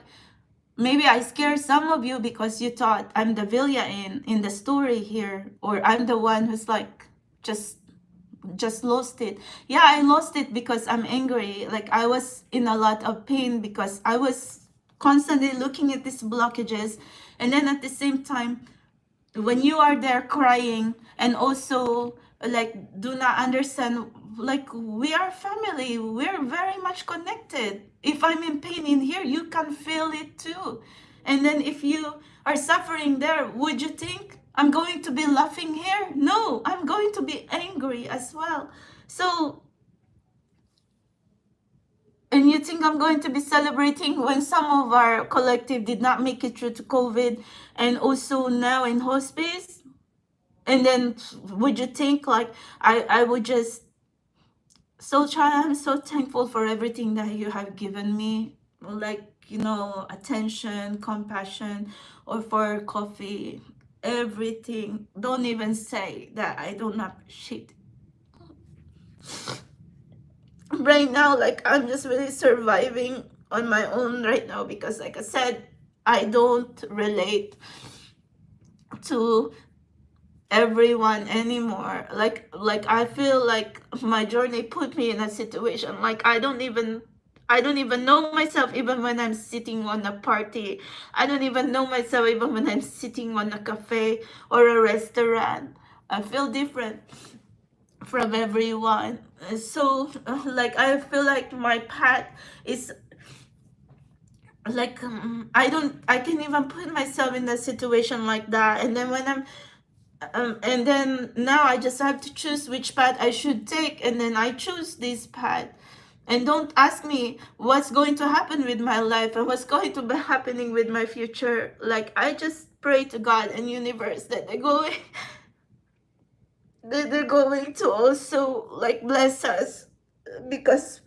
maybe I scare some of you because you thought I'm the Vilya in the story here, or I'm the one who's like just lost it. Yeah, I lost it because I'm angry. Like, I was in a lot of pain because I was constantly looking at these blockages. And then at the same time, when you are there crying and also, like, do not understand, like, we are family, we're very much connected. If I'm in pain in here, you can feel it too. And then if you are suffering there, would you think I'm going to be laughing here? No, I'm going to be angry as well. So, and you think I'm going to be celebrating when some of our collective did not make it through to COVID and also now in hospice? And then would you think, like, I would just, so child, I'm so thankful for everything that you have given me. Like, attention, compassion, or for coffee, everything. Don't even say that I don't appreciate. Right now, like, I'm just really surviving on my own right now because, like I said, I don't relate to everyone anymore. Like I feel like my journey put me in a situation like I don't even know myself even when I'm sitting on a party. I don't even know myself even when I'm sitting on a cafe or a restaurant. I feel different from everyone. So like I feel like my path is like I can even put myself in a situation like that, and then when I'm and then now I just have to choose which path I should take, and then I choose this path. And don't ask me what's going to happen with my life and what's going to be happening with my future. Like I just pray to God and universe that they're going to also like bless us, because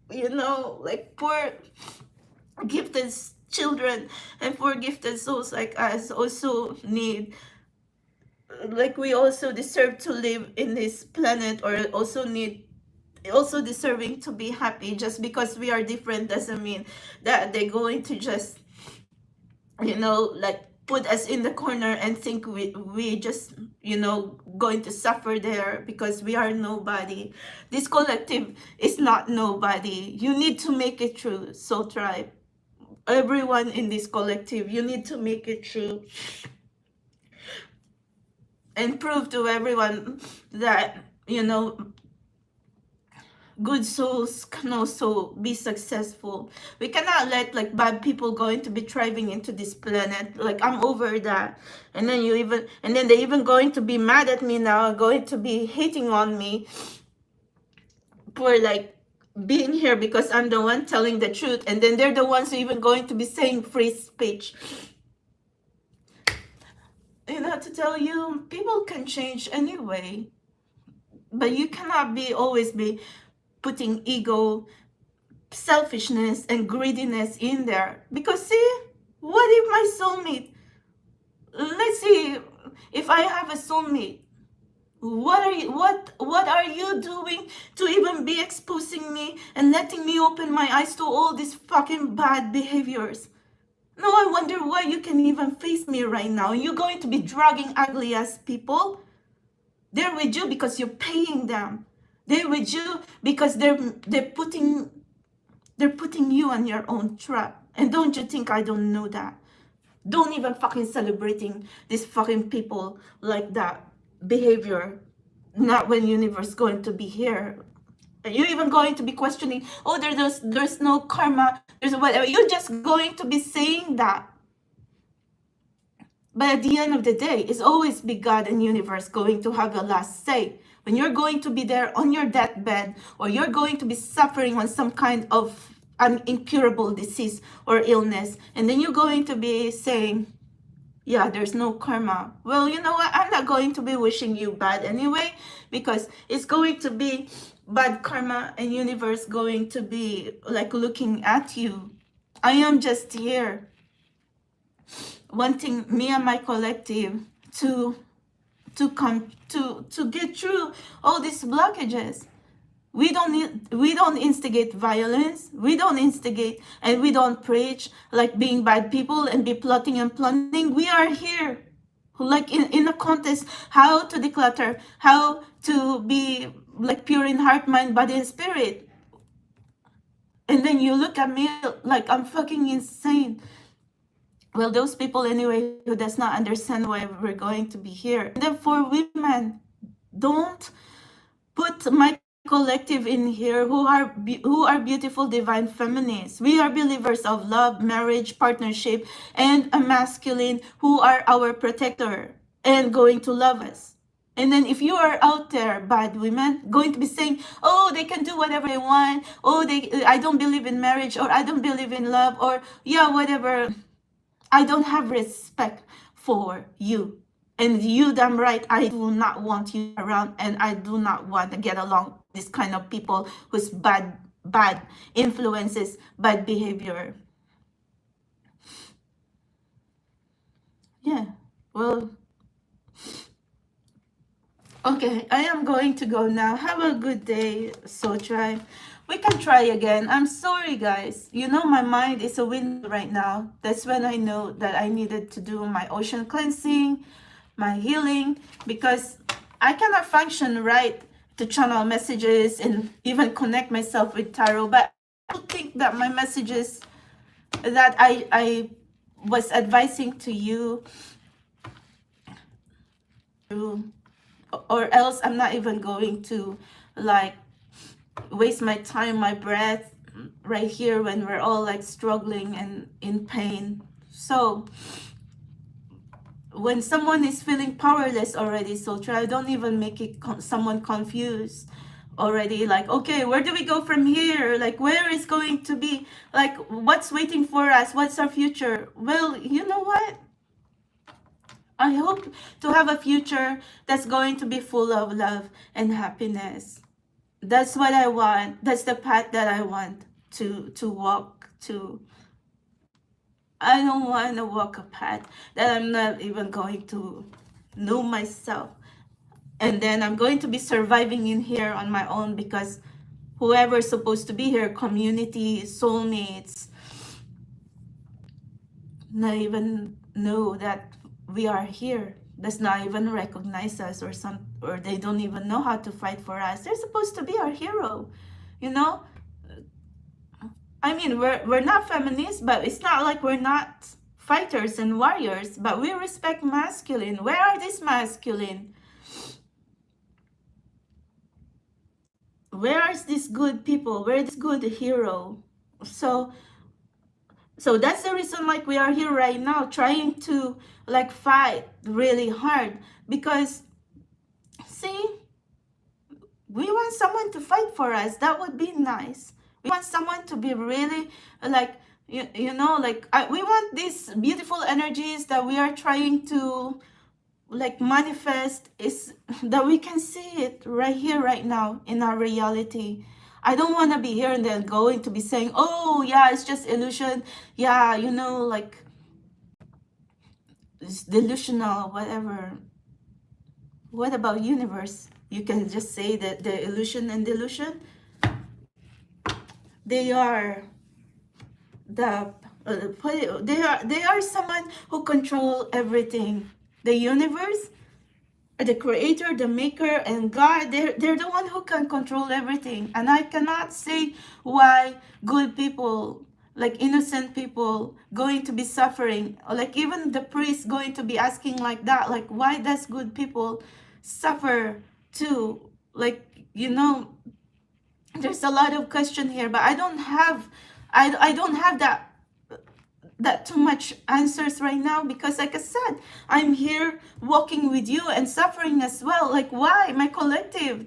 like poor gifted children and poor gifted souls like us also need, like we also deserve to live in this planet, or also deserving to be happy. Just because we are different doesn't mean that they're going to just like put us in the corner and think we just going to suffer there because we are nobody. This collective is not nobody. You need to make it true. So tribe, everyone in this collective, you need to make it true and prove to everyone that good souls can also be successful. We cannot let like bad people going to be thriving into this planet. Like I'm over that. And then they're even going to be mad at me now, going to be hating on me for like being here because I'm the one telling the truth, and then they're the ones who even going to be saying free speech. To tell you, people can change anyway, but you cannot always be putting ego, selfishness, and greediness in there. Because see, what if my soulmate, let's see, if I have a soulmate, what are you doing to even be exposing me and letting me open my eyes to all these fucking bad behaviors? No, I wonder why you can even face me right now. You're going to be dragging ugly ass people. They're with you because you're paying them. They're with you because they're putting you on your own trap. And don't you think I don't know that? Don't even fucking celebrating these fucking people like that behavior. Not when universe going to be here. And you're even going to be questioning, oh, there's no karma, there's whatever. You're just going to be saying that. But at the end of the day, it's always be God and universe going to have the last say. When you're going to be there on your deathbed, or you're going to be suffering on some kind of an incurable disease or illness, and then you're going to be saying, yeah, there's no karma. Well, you know what? I'm not going to be wishing you bad anyway, because it's going to be bad karma and universe going to be like looking at you. I am just here wanting me and my collective to get through all these blockages. We don't instigate violence. We don't instigate, and we don't preach like being bad people and be plotting and planning. We are here like in a contest, how to declutter, how to be like pure in heart, mind, body, and spirit. And then you look at me like I'm fucking insane. Well, those people anyway who does not understand why we're going to be here. And then for women, don't put my collective in here who are beautiful divine feminists. We are believers of love, marriage, partnership, and a masculine who are our protector and going to love us. And then if you are out there, bad women, going to be saying, oh, they can do whatever they want, oh, I don't believe in marriage, or I don't believe in love, or yeah, whatever. I don't have respect for you. And you damn right, I do not want you around, and I do not want to get along with this kind of people who's bad influences, bad behavior. Well, okay, I am going to go now. Have a good day, Soul Tribe. We can try again. I'm sorry, guys. You know, my mind is a window right now. That's when I know that I needed to do my ocean cleansing, my healing, because I cannot function right to channel messages and even connect myself with tarot. But I don't think that my messages that I was advising to you, or else I'm not even going to like waste my time, my breath right here when we're all like struggling and in pain. So when someone is feeling powerless already, so try don't even make it someone confused already, like, okay, where do we go from here? Like, where is going to be, like, what's waiting for us? What's our future? Well, you know what? I hope to have a future that's going to be full of love and happiness. That's what I want. That's the path that I want to walk to. I don't want to walk a path that I'm not even going to know myself. And then I'm going to be surviving in here on my own because whoever's supposed to be here, community, soulmates, not even know that we are here. Does not even recognize us, or they don't even know how to fight for us. They're supposed to be our hero, you know. I mean, we're not feminists, but it's not like we're not fighters and warriors, but we respect masculine. Where are these masculine? Where is this good people? Where is this good hero? So that's the reason like we are here right now, trying to like fight really hard, because see, we want someone to fight for us. That would be nice. We want someone to be really like, you know, like we want these beautiful energies that we are trying to like manifest, is that we can see it right here right now in our reality. I don't want to be here and then going to be saying, oh yeah, it's just illusion, yeah, you know, like it's delusional, whatever. What about universe? You can just say that the illusion and delusion, they are the they are someone who control everything. The universe, the creator, the maker, and God, they're the one who can control everything. And I cannot say why good people, like innocent people, going to be suffering, or like even the priest going to be asking like that, like, why does good people suffer too? Like, you know, there's a lot of question here, but I don't have that too much answers right now, because like I said, I'm here walking with you and suffering as well. Like, why? My collective,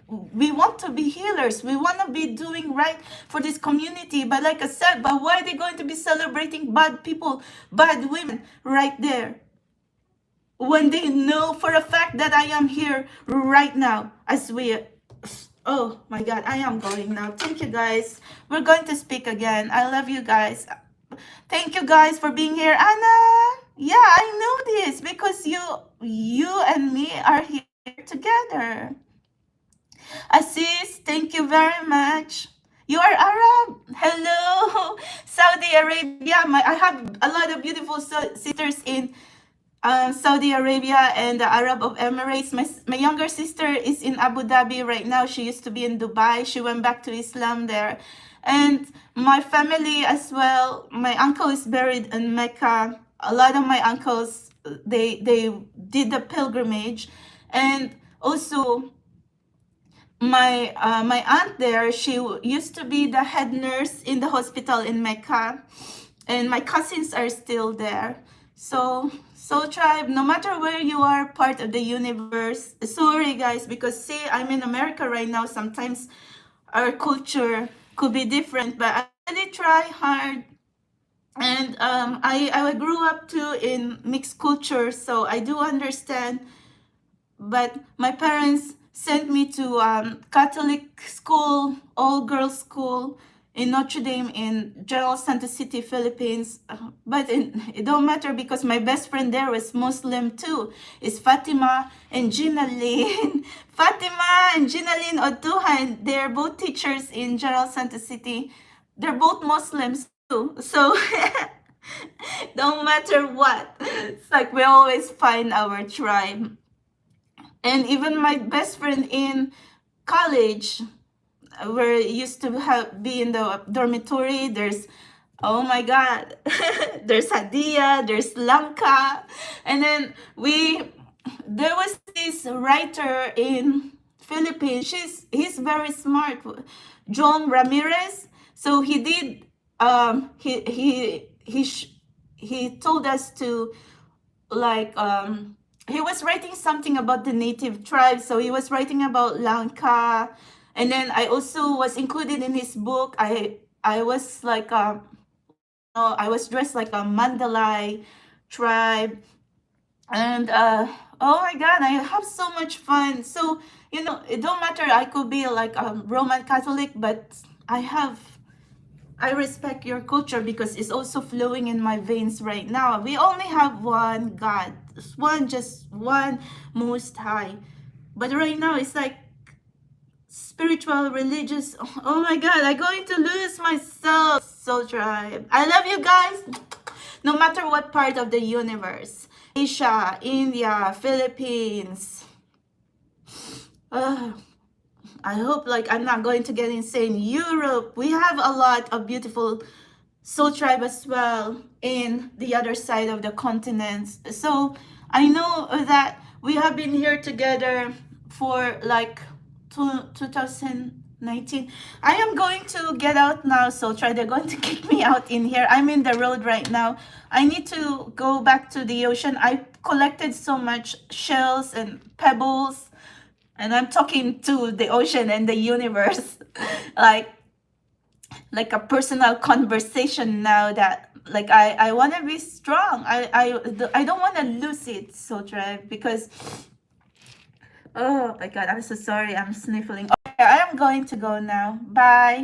we want to be healers, we want to be doing right for this community, but like I said, but why are they going to be celebrating bad people, bad women right there, when they know for a fact that I am here right now as we... Oh my God, I am going now. Thank you guys. We're going to speak again. I love you guys. Thank you guys for being here. Anna, yeah, I know this because you and me are here together. Aziz, thank you very much. You are Arab. Hello, Saudi Arabia. I have a lot of beautiful sisters in Saudi Arabia and the Arab of Emirates. My younger sister is in Abu Dhabi right now. She used to be in Dubai. She went back to Islam there. And my family as well. My uncle is buried in Mecca. A lot of my uncles, they did the pilgrimage. And also my aunt there, she used to be the head nurse in the hospital in Mecca. And my cousins are still there. So tribe, no matter where you are, part of the universe. Sorry guys, because see, I'm in America right now. Sometimes our culture could be different, but I really try hard. And I grew up too in mixed culture, so I do understand. But my parents sent me to Catholic school, all girls school, in Notre Dame in General Santos City, Philippines. But it don't matter because my best friend there was Muslim too. It's Fatima and Gina Lynn. Fatima and Gina Lynn Otuhan, they're both teachers in General Santos City. They're both Muslims too. So don't matter what. It's like we always find our tribe. And even my best friend in college, where I used to be in the dormitory, there's, oh my god, there's Hadia, there's Lanka, and then there was this writer in Philippines. He's very smart, John Ramirez. So he did, he told us to, like, he was writing something about the native tribes. So he was writing about Lanka, and then I also was included in his book. I was like, I was dressed like a Mandalay tribe, and oh my god, I have so much fun. So it don't matter. I could be like a Roman Catholic, but I respect your culture because it's also flowing in my veins right now. We only have one God, just one Most High. But right now, it's like spiritual, religious. Oh my God, I'm going to lose myself. Soul Tribe. I love you guys. No matter what part of the universe. Asia, India, Philippines. I hope like I'm not going to get insane. Europe, we have a lot of beautiful soul tribe as well in the other side of the continents. So I know that we have been here together for like 2019. I am going to get out now, so try. They're going to kick me out in here. I'm in the road right now. I need to go back to the ocean. I collected so much shells and pebbles, and I'm talking to the ocean and the universe like a personal conversation now, that like I want to be strong. I don't want to lose it, so try, because oh my god, I'm so sorry, I'm sniffling. Okay, I am going to go now. Bye.